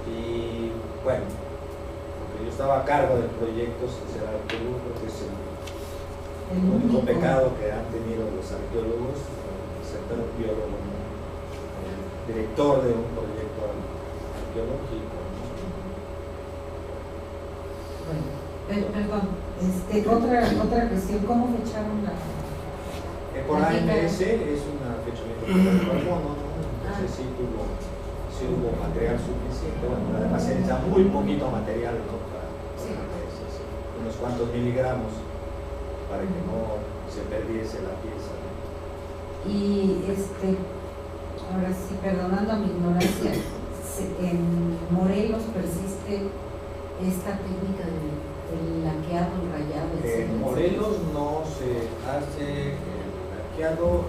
y bueno, yo estaba a cargo del proyecto, será Perú, porque es el único pecado que han tenido los arqueólogos, ser un biólogo, ¿no? El director de un proyecto arqueológico, ¿no? Bueno, perdón, otra cuestión, ¿cómo fecharon la? Por AMS es una fechamiento de carbono, ¿no? Entonces sí hubo material suficiente, bueno, además se necesita muy poquito material, ¿no? Unos cuantos miligramos para que no se perdiese la pieza, ¿no? Y ahora sí, perdonando mi ignorancia, en Morelos persiste esta técnica del laqueado, el rayado, etc. En Morelos no se hace el laqueado,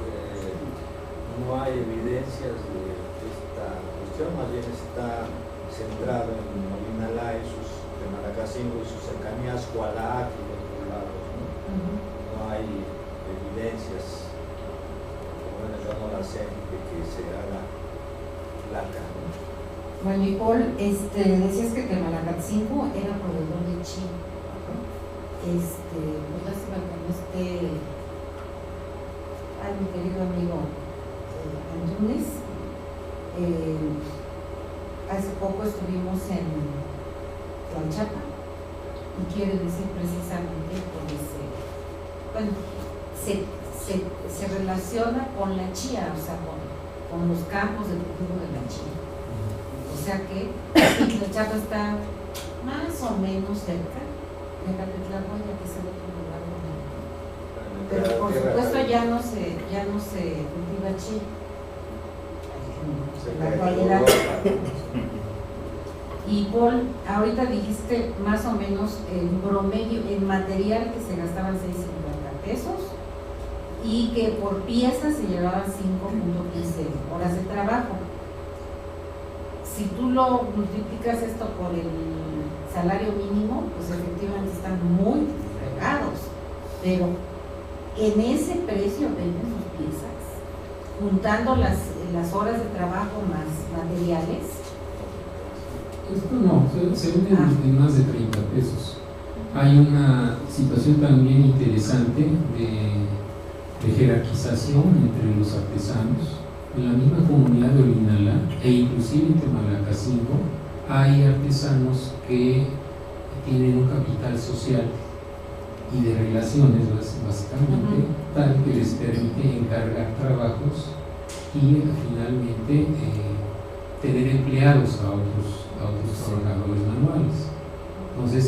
no hay evidencias de esta cuestión, más bien está centrado en Molinalá y sus de Maracacingo y sus cercanías, Cualac y otros lados, ¿no? No hay evidencias, bueno, yo no las sé, de que se haga laca, ¿no? Bueno, y Paul, decías que Temalacatzingo era proveedor de China. Pues lástima que no esté a mi querido amigo Antunes. Hace poco estuvimos en Tlalchapa y quiere decir precisamente por ese, bueno, se relaciona con la chía, o sea, con los campos de cultivo de la chía. O sea que Tlalchapa está más o menos cerca de Capetlagua, que es el otro lugar donde... Pero por supuesto ya no se cultiva chía en la actualidad. Y Paul, ahorita dijiste más o menos en promedio, en material que se gastaban 6.50 pesos y que por pieza se llevaban 5.15 horas de trabajo. Si tú lo multiplicas esto por el salario mínimo, pues efectivamente están muy fregados, pero en ese precio venden sus piezas, juntando las horas de trabajo más materiales. Esto no, se vende en más de 30 pesos. Hay una situación también interesante de jerarquización entre los artesanos. En la misma comunidad de Olinalá e inclusive en Temalacacingo hay artesanos que tienen un capital social y de relaciones básicamente, tal que les permite encargar trabajos y finalmente tener empleados a otros trabajadores manuales. Entonces,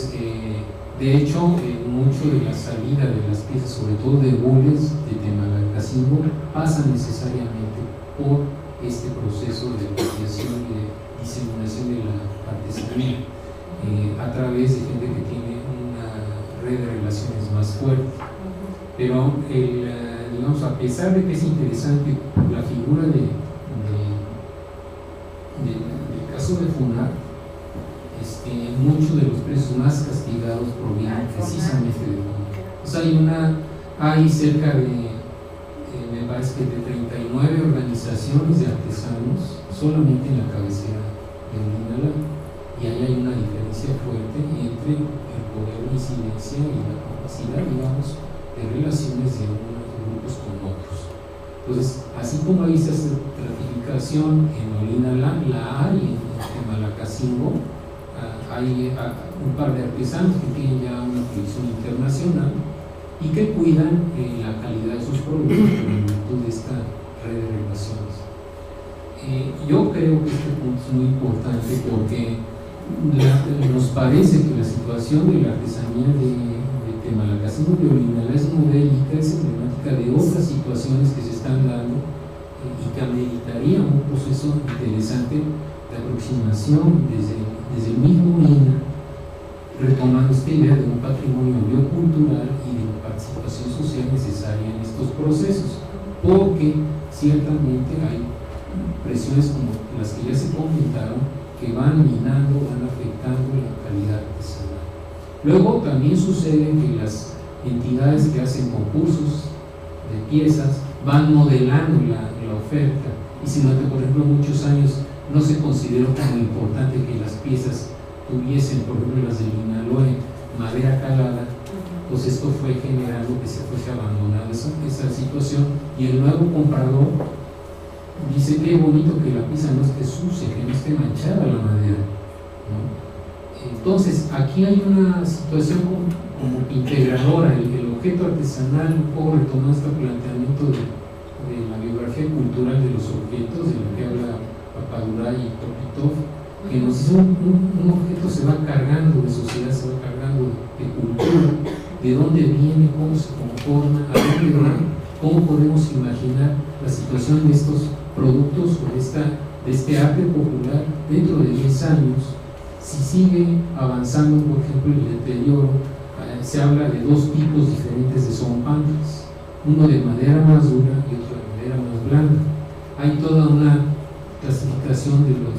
de hecho, mucho de la salida de las piezas, sobre todo de bules de Temalacacingo, pasa necesariamente por este proceso de apropiación y de diseminación de la artesanía a través de gente que tiene una red de relaciones más fuerte. Pero, digamos, a pesar de que es interesante la figura del caso de FUNAR, muchos de los presos más castigados provienen precisamente de FUNAR. O sea, hay cerca de me parece que de 39 organizaciones de artesanos solamente en la cabecera de Olinalá, y ahí hay una diferencia fuerte entre el poder de incidencia y la capacidad, digamos, de relaciones de unos grupos con otros. Entonces, así como hay esa estratificación en Olinalá, la hay en Temalacacingo. Hay un par de artesanos que tienen ya una proyección internacional y que cuidan la calidad de sus productos en virtud de esta red de relaciones. Yo creo que este punto es muy importante porque nos parece que la situación de la artesanía de Temalacacingo de Olinalá es modélica, es emblemática de otras situaciones que se están dando y que ameritaría un proceso interesante de aproximación desde el mismo INA, retomando esta idea de un patrimonio biocultural y de la participación social necesaria en estos procesos, porque ciertamente hay presiones como las que ya se comentaron que van minando, van afectando la calidad artesanal. Luego también sucede que las entidades que hacen concursos de piezas van modelando la oferta, y si durante, por ejemplo, muchos años no se consideró como importante que las piezas tuviesen, por ejemplo, las de Linaloe, madera calada, pues esto fue generando que se fuese abandonada esa situación, y el nuevo comprador dice: qué bonito que la pieza no esté sucia, que no esté manchada la madera, ¿no? Entonces aquí hay una situación como integradora. El objeto artesanal, un poco retomando este planteamiento de la biografía cultural de los objetos, de lo que habla Papaduray y Topitov, que nos dice un objeto se va cargando de sociedad, se va cargando de cultura, de dónde viene, cómo se conforma, a dónde va, cómo podemos imaginar la situación de estos productos o de este arte popular dentro de 10 años, si sigue avanzando, por ejemplo, el deterioro. Se habla de dos tipos diferentes de zompantes, uno de madera más dura y otro de madera más blanda. Hay toda una clasificación de los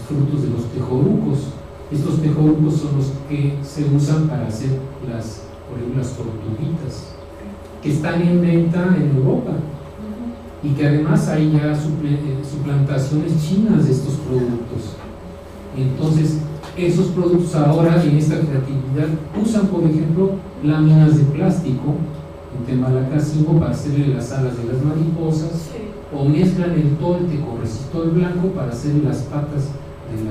frutos de los tejorucos. Estos tejorucos son los que se usan para hacer por ejemplo, las tortuguitas, que están en venta en Europa, y que además hay ya suplantaciones chinas de estos productos. Entonces, esos productos ahora en esta creatividad usan, por ejemplo, láminas de plástico en Temalacasimo para hacerle las alas de las mariposas, o mezclan el tolte con resistol blanco para hacer las patas de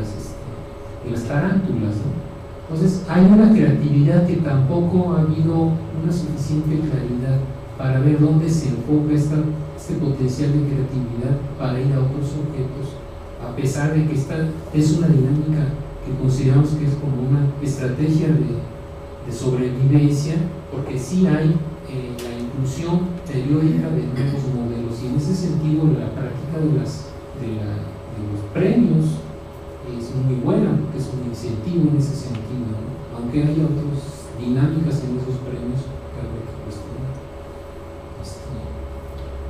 las tarántulas, ¿no? Entonces hay una creatividad que tampoco ha habido una suficiente claridad para ver dónde se enfoca este potencial de creatividad para ir a otros objetos, a pesar de que esta es una dinámica que consideramos que es como una estrategia de sobrevivencia, porque sí hay la inclusión periódica de nuevos modelos, y en ese sentido la práctica de los premios es muy buena, porque es un incentivo en ese sentido, ¿no? Aunque hay otras dinámicas en esos premios que hay que cuestionar.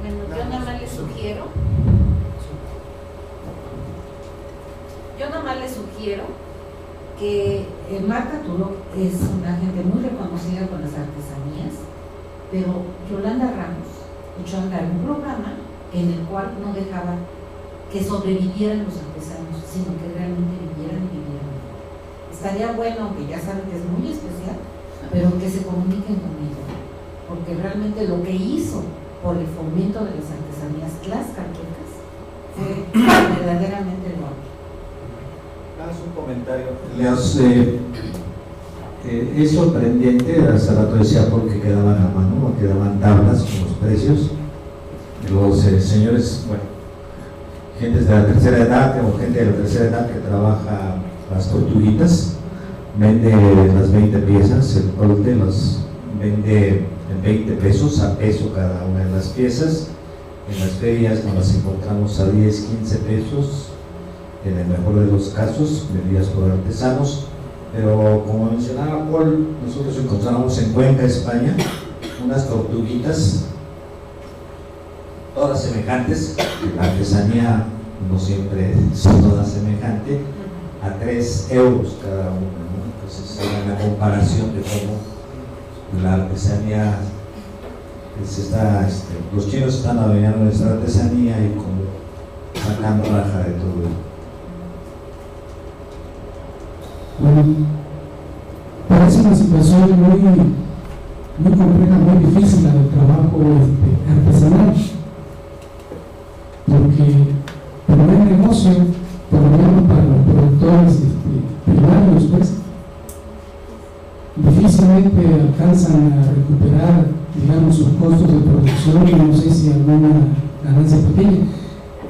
Bueno, yo nada más le sugiero que Marta Tulloch es una gente muy reconocida con las artesanías, pero Yolanda Ramos echó a andar un programa en el cual no dejaba que sobrevivieran los artesanos, sino que realmente vivieran y vivieran mejor. Estaría bueno, aunque ya saben que es muy especial, pero que se comuniquen con ella, porque realmente lo que hizo por el fomento de las artesanías tlaxcaltecas fue verdaderamente loable. Haz un comentario. Es sorprendente, hace rato decía porque quedaban a mano, quedaban tablas con los precios. Los señores, bueno, gentes de la tercera edad o gente de la tercera edad que trabaja las tortuguitas, vende las 20 piezas, el corte las vende en 20 pesos, a peso cada una de las piezas. En las ferias nos las encontramos a 10, 15 pesos, en el mejor de los casos, vendidas por artesanos. Pero como mencionaba Paul, nosotros encontramos en Cuenca, España, unas tortuguitas todas semejantes. La artesanía no siempre es toda semejante, a 3 euros cada una, ¿no? Entonces era una comparación de cómo la artesanía los chinos están adueñando nuestra artesanía y como sacando raja de todo ello. Bueno, parece una situación muy compleja, muy difícil la del trabajo artesanal, porque el buen negocio, por lo menos para los productores primarios, pues difícilmente alcanzan a recuperar, digamos, sus costos de producción, y no sé si alguna ganancia pequeña.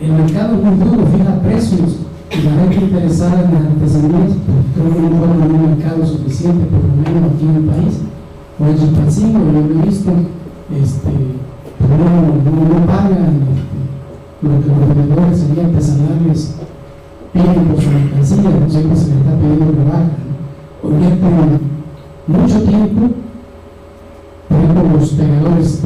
El mercado es muy duro, fija precios, y la gente interesada en las artesanías, pues creo que no forman un mercado suficiente, por lo menos aquí en el país. O en Chilpancingo, yo lo he visto, no pagan lo que los vendedores serían artesanales piden por su mercancía, no siempre se les está pidiendo rebaja, ¿no? Invierten mucho tiempo, por ejemplo, los tejedores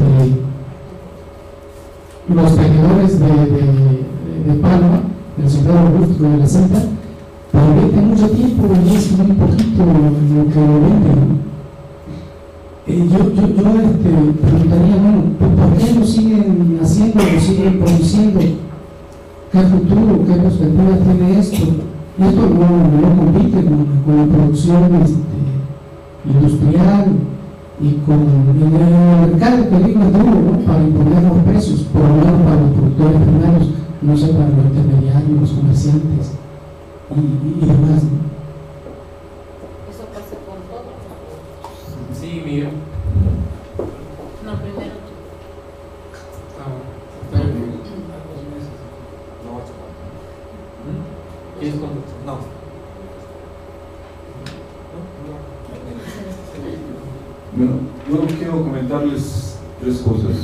de Palma, del soldado rústico de la Santa, invierten mucho tiempo y es muy poquito lo que lo venden, ¿no? Yo preguntaría, bueno, ¿por qué lo siguen haciendo, lo siguen produciendo? ¿Qué futuro, qué perspectiva tiene esto? Esto no compite con la producción industrial y con el mercado que digo es duro, ¿no? Para imponer los precios, por lo menos para los productores primarios, no sé, para los intermediarios, los comerciantes y demás, ¿no? Eso pasa con todo. Sí, Miguel. No, primero tú. ¿Quieres contar? No. Bueno, yo quiero comentarles 3 cosas.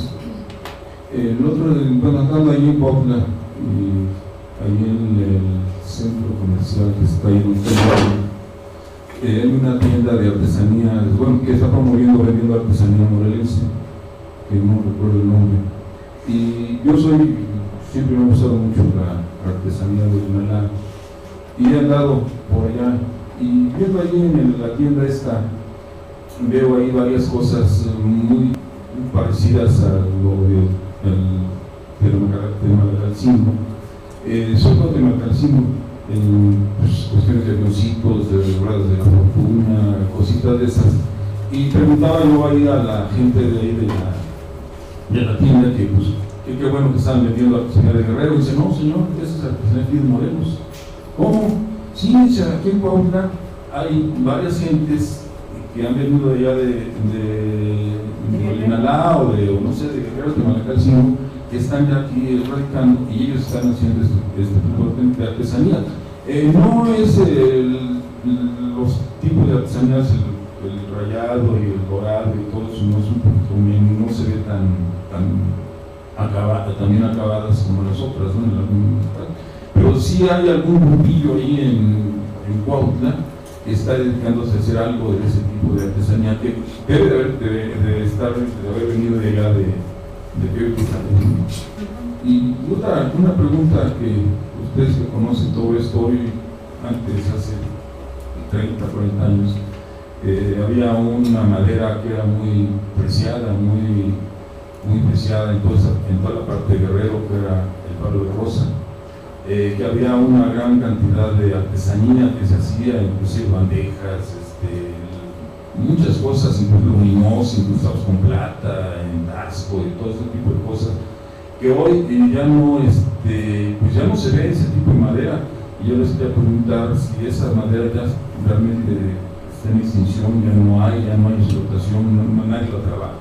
El otro, bueno, andando ahí en Popla, y ahí en el centro comercial que está ahí en un centro, hay una tienda de artesanía, bueno, que está vendiendo artesanía morelense, que no recuerdo el nombre. Y yo siempre me ha gustado mucho la artesanía de Tonalá, y he andado por allá, y viendo ahí en la tienda esta, veo ahí varias cosas muy parecidas a lo de Temalacalcingo, sobre todo Temalacalcingo, pues, cuestiones de avioncitos, de ruedas de la fortuna, cositas de esas. Y preguntaba yo ahí a la gente de ahí y a la tienda que pues qué bueno que estaban vendiendo artesanía de Guerrero. Y dice, no señor, esa es artesanía aquí de Morelos. ¿Cómo? Sí, dice, aquí en Cuautla hay varias gentes que han venido de allá de Inalá o no sé, de Guerrero, de Malacalcingo, que están ya aquí radicando y ellos están haciendo este tipo de artesanía. No es los tipos de artesanías, el rayado y el dorado y todo eso, no se ve tan bien acabadas como las otras, ¿no? Pero sí hay algún grupillo ahí en Cuautla que está dedicándose a hacer algo de ese tipo de artesanía que debe de haber venido de allá de Teotihuacán. Y una pregunta que ustedes que conocen todo esto hoy, antes, hace 30, 40 años, había una madera que era muy preciada, muy preciada en toda la parte de Guerrero, que era el palo de rosa, que había una gran cantidad de artesanía que se hacía, inclusive bandejas, muchas cosas, incluso luminos, incrustados con plata, en Tasco y todo ese tipo de cosas, que hoy ya no se ve ese tipo de madera. Y yo les quería preguntar si esa madera ya realmente está en extinción, ya no hay explotación, nadie la trabaja.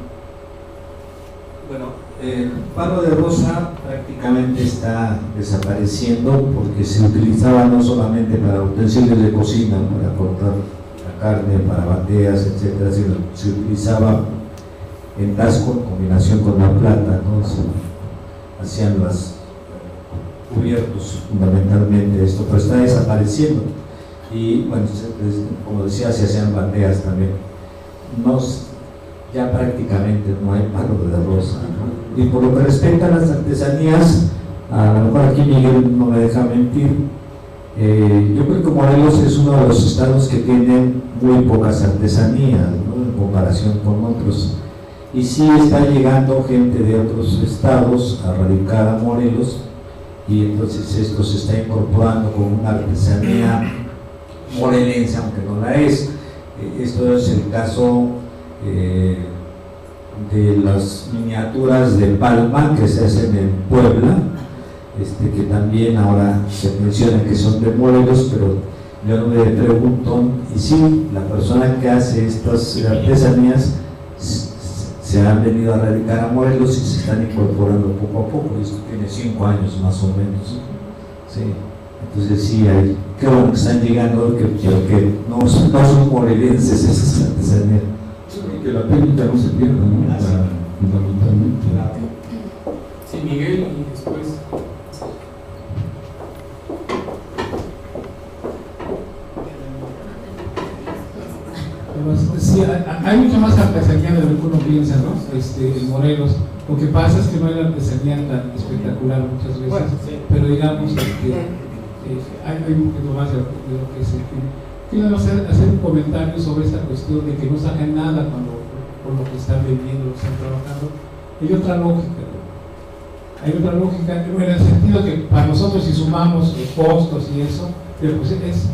Bueno, el palo de rosa prácticamente está desapareciendo porque se utilizaba no solamente para utensilios de cocina, para cortar la carne, para bandejas, etcétera, sino se utilizaba en Tasco en combinación con la plata, ¿no? Se hacían los cubiertos fundamentalmente esto, pero está desapareciendo. Y bueno, como decía, se hacían bandejas también. Ya prácticamente no hay palo de rosa, ¿no? Y por lo que respecta a las artesanías, a lo mejor aquí Miguel no me deja mentir, yo creo que Morelos es uno de los estados que tienen muy pocas artesanías, ¿no? En comparación con otros, y sí está llegando gente de otros estados a radicar a Morelos, y entonces esto se está incorporando con una artesanía morelense, aunque no la es. Esto es el caso de las miniaturas de palma que se hacen en Puebla, que también ahora se menciona que son de Morelos, pero yo me pregunto, y sí, la persona que hace estas artesanías se han venido a radicar a Morelos y se están incorporando poco a poco. Esto tiene 5 años más o menos, sí. Entonces sí, qué bueno que están llegando, que no son morelenses esas artesanías. Que la técnica no se pierda, ¿no? Fundamentalmente. Sí, Miguel, y después. Sí, hay mucha más artesanía de lo que uno piensa, ¿no? En Morelos. Lo que pasa es que no hay la artesanía tan espectacular muchas veces, bueno, sí. Pero digamos hay un poquito más de lo que se tiene. Quiero hacer un comentario sobre esta cuestión de que no sacan nada por lo que están vendiendo, lo que están trabajando. Hay otra lógica, ¿no? Hay otra lógica en el sentido que para nosotros, si sumamos costos y eso, pero pues es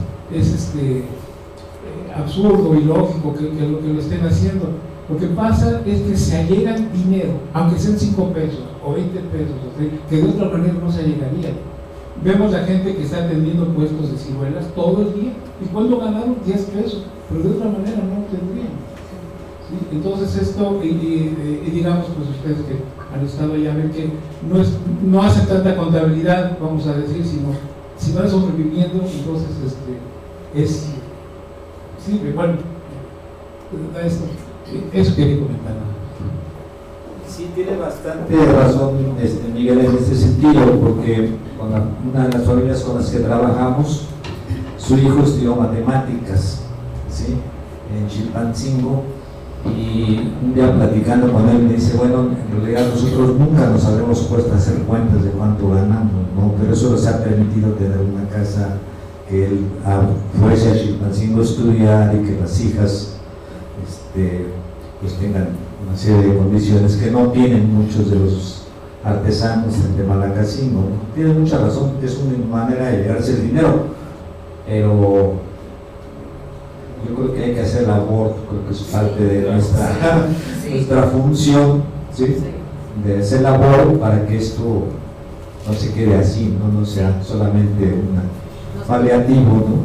absurdo y lógico que lo estén haciendo. Lo que pasa es que se allegan dinero, aunque sean 5 pesos o 20 pesos, que de otra manera no se allegaría. Vemos la gente que está atendiendo puestos de ciruelas todo el día, y cuando ganaron 10 pesos, pero de otra manera no tendrían. ¿Sí? Entonces esto, y digamos pues ustedes que han estado allá, ven que no hacen tanta contabilidad, vamos a decir, sino si van sobreviviendo, entonces sí, bueno, eso quería comentar. Sí, tiene bastante razón Miguel en este sentido, porque con una de las familias con las que trabajamos, su hijo estudió matemáticas, ¿sí? En Chilpancingo, y un día platicando con él me dice, bueno, en realidad nosotros nunca nos habremos puesto a hacer cuentas de cuánto ganamos, ¿no? Pero eso les ha permitido tener una casa, que él fuese a Chilpancingo a estudiar y que las hijas pues tengan una serie de condiciones que no tienen muchos de los artesanos de Malacalcingo, ¿no? Tienen mucha razón, es una manera de llegarse el dinero, pero yo creo que hay que hacer labor, creo que es parte de nuestra función, ¿sí? de hacer labor para que esto no se quede así, no sea solamente un paliativo, ¿no?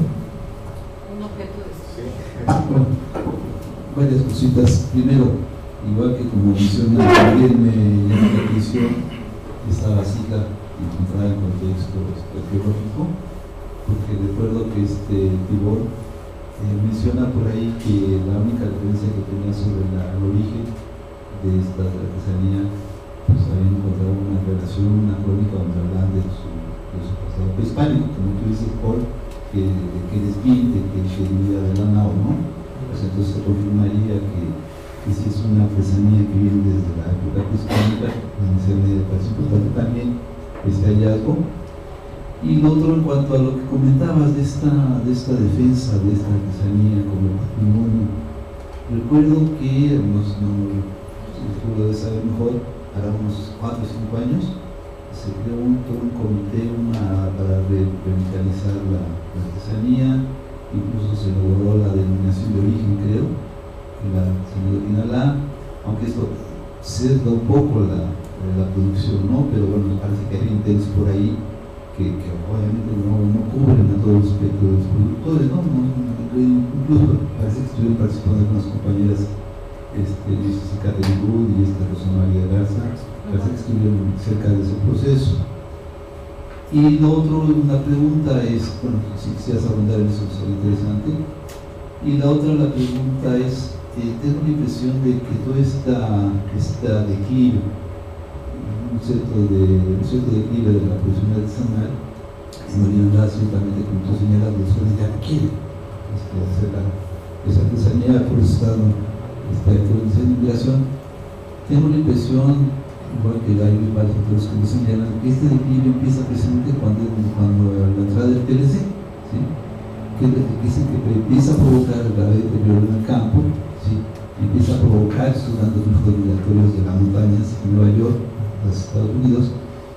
Un objeto de Bueno, varias cositas. Primero, igual que como menciona, también me llama la atención esta vasija encontrada en contexto arqueológico, porque recuerdo que Tibor menciona por ahí que la única referencia que tenía sobre el origen de esta artesanía, pues habían encontrado una relación, una crónica donde hablan de su pasado prehispánico, como tú dices, Paul, que desmiente que vivía de la nao, ¿no? Pues entonces se confirmaría que si es una artesanía que viene desde la época prehispánica, se me parece importante también este hallazgo. Y lo otro, en cuanto a lo que comentabas de esta defensa de esta artesanía como patrimonio, recuerdo que tú lo debes saber mejor, hará unos 4 o 5 años se creó todo un comité para revitalizar la artesanía, incluso se logró la denominación de origen, creo, en la Sinaloa, aunque esto ceda un poco la producción, ¿no? Pero bueno, parece que hay intentos por ahí que obviamente no cubren a todos los aspectos de los productores, ¿no? Incluso parece que estuvieron participando algunas compañeras, Jessica de Wood y Rosa María Garza, parece que estuvieron cerca de ese proceso. Y lo otro, una pregunta es, bueno, si quisieras abundar en eso sería interesante. Y la otra, la pregunta es, tengo la impresión de que todo esta declive, un cierto declive de la producción artesanal, en orientada ciertamente, como tú señalas, los jóvenes ya no quieren hacer esa artesanía, por eso está esta inmigración. Tengo la impresión, igual que hay varios autores que lo señalan, que este declive empieza precisamente cuando la entrada del TLC, ¿sí? que empieza a provocar el grave deterioro en el campo, ¿sí? Empieza a provocar estos grandes flujos migratorios de las montañas en Nueva York, los Estados Unidos,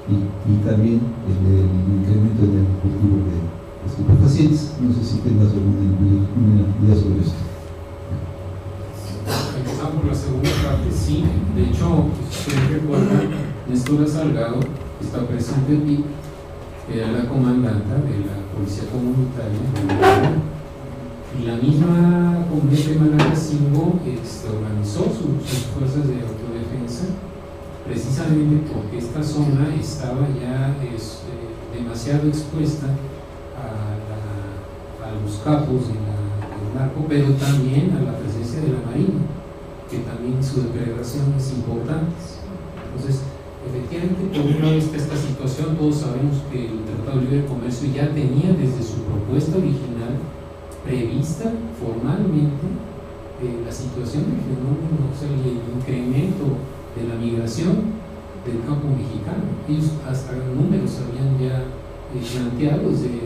y también el incremento en el cultivo de estupefacientes. No sé si tengas alguna idea sobre esto. Empezamos por la segunda parte, sí. De hecho, si ustedes recuerdan, Néstora Salgado está presente aquí, era la comandante de la Policía Comunitaria, y la misma Jefe Managacingo organizó sus fuerzas de autodefensa, precisamente porque esta zona estaba ya demasiado expuesta a los capos del narco, pero también a la presencia de la Marina, que también su depredación es importante. Entonces, efectivamente, por una vez que esta situación, todos sabemos que el Tratado de Libre Comercio ya tenía desde su propuesta original prevista formalmente la situación del fenómeno, o sea, el incremento de la migración del campo mexicano. Ellos hasta números habían ya planteado desde el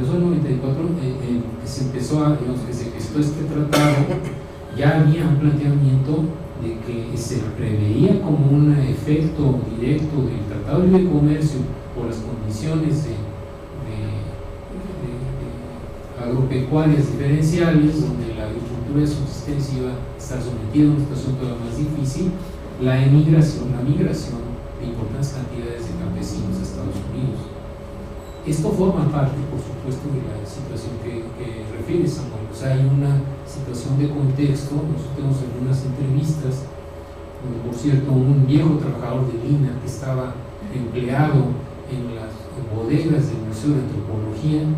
92 al 94, que se empezó que se gestó este tratado, ya había un planteamiento de que se preveía como un efecto directo del Tratado de Libre Comercio por las condiciones de agropecuarias diferenciales, donde la agricultura de subsistencia iba a estar sometida a una situación todavía más difícil, la migración de importantes cantidades de campesinos a Estados Unidos. Esto forma parte, por supuesto, de la situación que refiere Samuel. O sea, hay una situación de contexto. Nosotros tenemos algunas entrevistas donde, por cierto, un viejo trabajador de Lina que estaba empleado en las bodegas del Museo de Antropología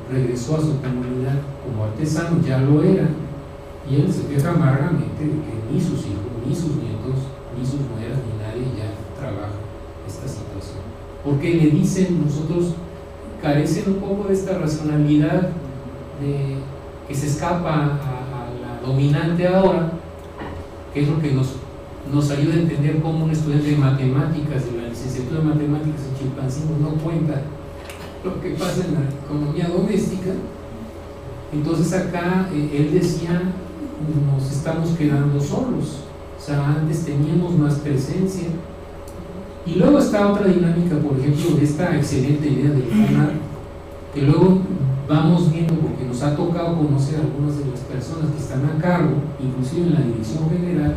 regresó a su comunidad como artesano, ya lo era, y él se queja amargamente de que ni sus hijos, ni sus nietos, ni sus nueras, ni nadie ya trabaja esta situación. Porque le dicen, nosotros carecen un poco de esta racionalidad que se escapa a la dominante ahora, que es lo que nos ayuda a entender cómo un estudiante de matemáticas, de la licenciatura de matemáticas en Chilpancingo, no cuenta lo que pasa en la economía doméstica. Entonces acá él decía, nos estamos quedando solos, o sea, antes teníamos más presencia. Y luego está otra dinámica, por ejemplo, de esta excelente idea del FONAR, que luego vamos viendo, porque nos ha tocado conocer a algunas de las personas que están a cargo, inclusive en la dirección general,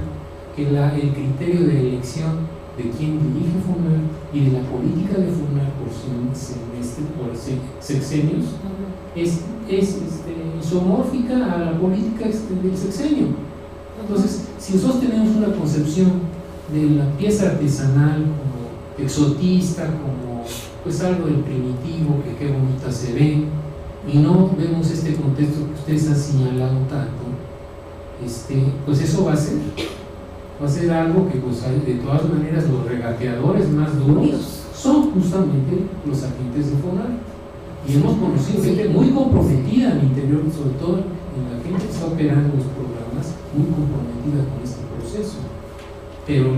que el criterio de elección de quien dirige FUNAR y de la política de FUNAR por semestre, por sexenios, es isomórfica a la política del sexenio. Entonces, si nosotros tenemos una concepción de la pieza artesanal como exotista, como pues algo del primitivo, que qué bonita se ve, y no vemos este contexto que ustedes han señalado tanto, pues eso va a ser algo que pues de todas maneras los regateadores más duros son justamente los agentes de FUNAR, y hemos conocido gente muy comprometida al interior, sobre todo en la gente que está operando los programas, muy comprometida con este proceso, pero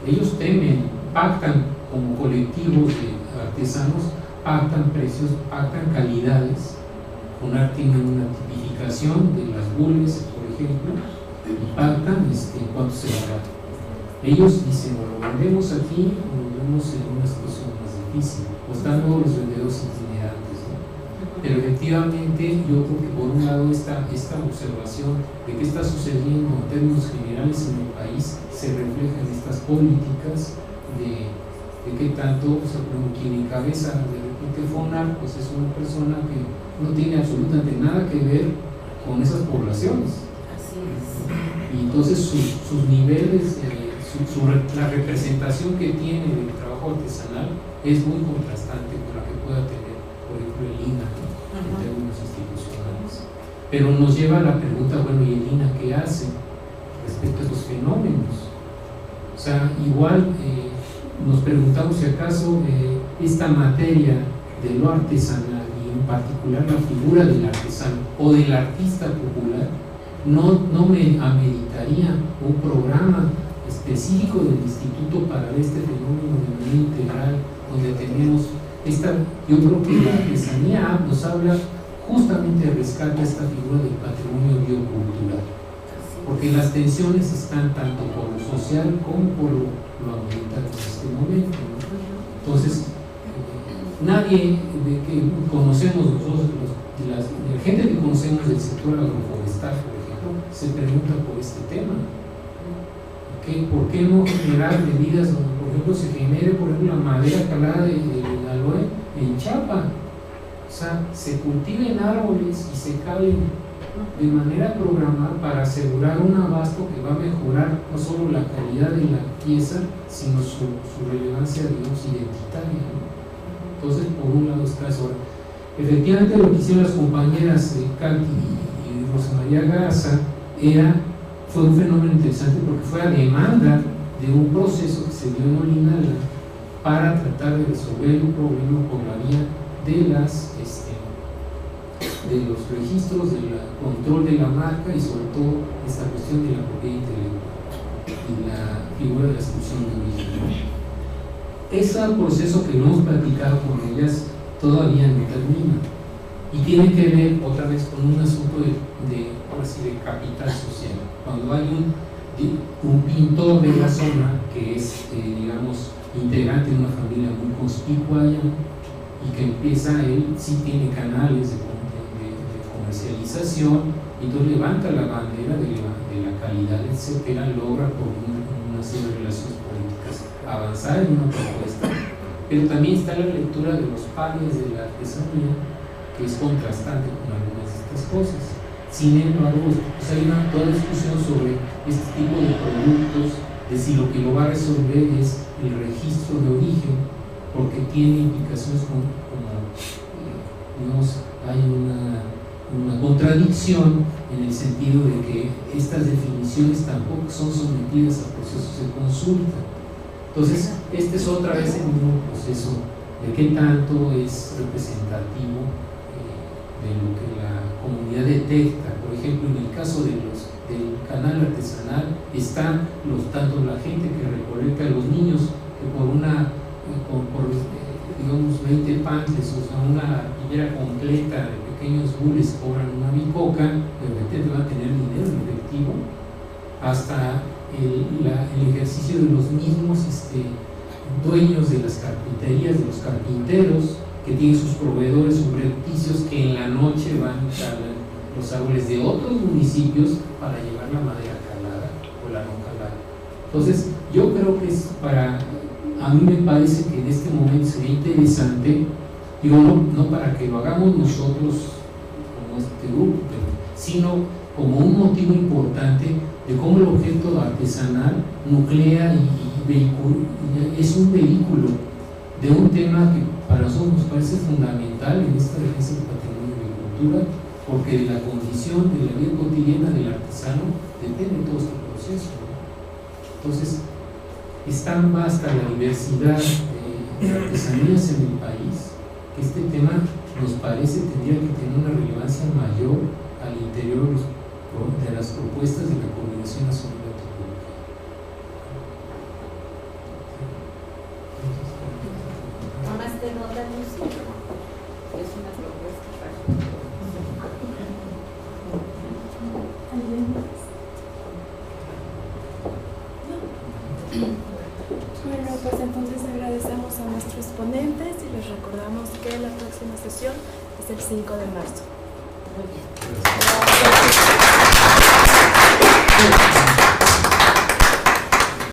ellos temen, pactan como colectivos de artesanos, pactan precios, pactan calidades. FUNAR tiene una tipificación de las bules, por ejemplo, y pactan cuánto se va a dar. Ellos dicen, o lo vendemos aquí o lo vendemos en una situación más difícil, o están todos los vendedores itinerantes, ¿no? Pero efectivamente yo creo que por un lado esta observación de qué está sucediendo en términos generales en el país se refleja en estas políticas de qué tanto, o sea, como quien encabeza de repente FUNAR, pues es una persona que no tiene absolutamente nada que ver con esas poblaciones. Así es. Y entonces sus niveles, la representación que tiene del trabajo artesanal es muy contrastante con la que pueda tener, por ejemplo, el INA, ¿no? En términos institucionales. Pero nos lleva a la pregunta, bueno, ¿y el INA qué hace respecto a estos fenómenos? O sea, igual nos preguntamos si acaso esta materia de lo artesanal y en particular la figura del artesano o del artista popular no me ameritaría un programa específico del instituto para este fenómeno de manera integral, donde tenemos yo creo que la artesanía nos habla justamente de rescate a esta figura del patrimonio biocultural, porque las tensiones están tanto por lo social como por lo ambiental en este momento, ¿no? Entonces, nadie de que conocemos nosotros, la gente que conocemos del sector agroforestal, por ejemplo, se pregunta por este tema. ¿Por qué no generar medidas donde, por ejemplo, se genere, por ejemplo, la madera calada del aloe en Chiapas? O sea, se cultiven árboles y se calen de manera programada para asegurar un abasto que va a mejorar no solo la calidad de la pieza, sino su relevancia, digamos, identitaria, ¿no? Entonces, por un lado está eso. Efectivamente, lo que hicieron las compañeras Katy y Rosa María Garza fue un fenómeno interesante porque fue a demanda de un proceso que se dio en Olinala para tratar de resolver un problema por la vía de los registros, del control de la marca y sobre todo esta cuestión de la propiedad intelectual y la figura de la exclusión de origen. Ese proceso que no hemos platicado con ellas todavía no termina y tiene que ver otra vez con un asunto de capital social. Cuando hay un pintor de la zona que es, digamos, integrante de una familia muy conspicua allá, y que empieza, él sí tiene canales de comercialización, y entonces levanta la bandera de la calidad, etcétera, logra por una serie de relaciones políticas avanzar en una propuesta, pero también está la lectura de los pares de la artesanía, que es contrastante con algunas de estas cosas. Sin embargo, pues hay toda discusión sobre este tipo de productos, de si lo que lo va a resolver es el registro de origen, porque tiene implicaciones como digamos, hay una contradicción en el sentido de que estas definiciones tampoco son sometidas a procesos de consulta. Entonces, este es otra vez el mismo proceso de qué tanto es representativo de lo que la comunidad detecta. Por ejemplo, en el caso del canal artesanal están tanto la gente que recolecta a los niños que por digamos 20 pantles, o sea, una arpillera completa de pequeños bules cobran una bicoca, de repente van a tener dinero en efectivo, hasta el ejercicio de los mismos dueños de las carpinterías, de los carpinteros, que tienen sus proveedores subrepticios que en la noche van y calan los árboles de otros municipios para llevar la madera calada o la no calada. Entonces, yo creo que a mí me parece que en este momento sería interesante, digo, no para que lo hagamos nosotros como este grupo, sino como un motivo importante de cómo el objeto artesanal nuclea y es un vehículo de un tema que para nosotros nos parece fundamental en esta defensa del patrimonio de la cultura, porque de la condición de la vida cotidiana del artesano depende todo este proceso, ¿no? Entonces, es tan vasta la diversidad de artesanías en el país que este tema nos parece tendría que tener una relevancia mayor al interior de las propuestas de la Coordinación Nacional de Antropología. Tomaste nota, Lucy. Es una propuesta para. Bueno, pues entonces agradecemos a nuestros ponentes y les recordamos que la próxima sesión es el 5 de marzo. Muy bien.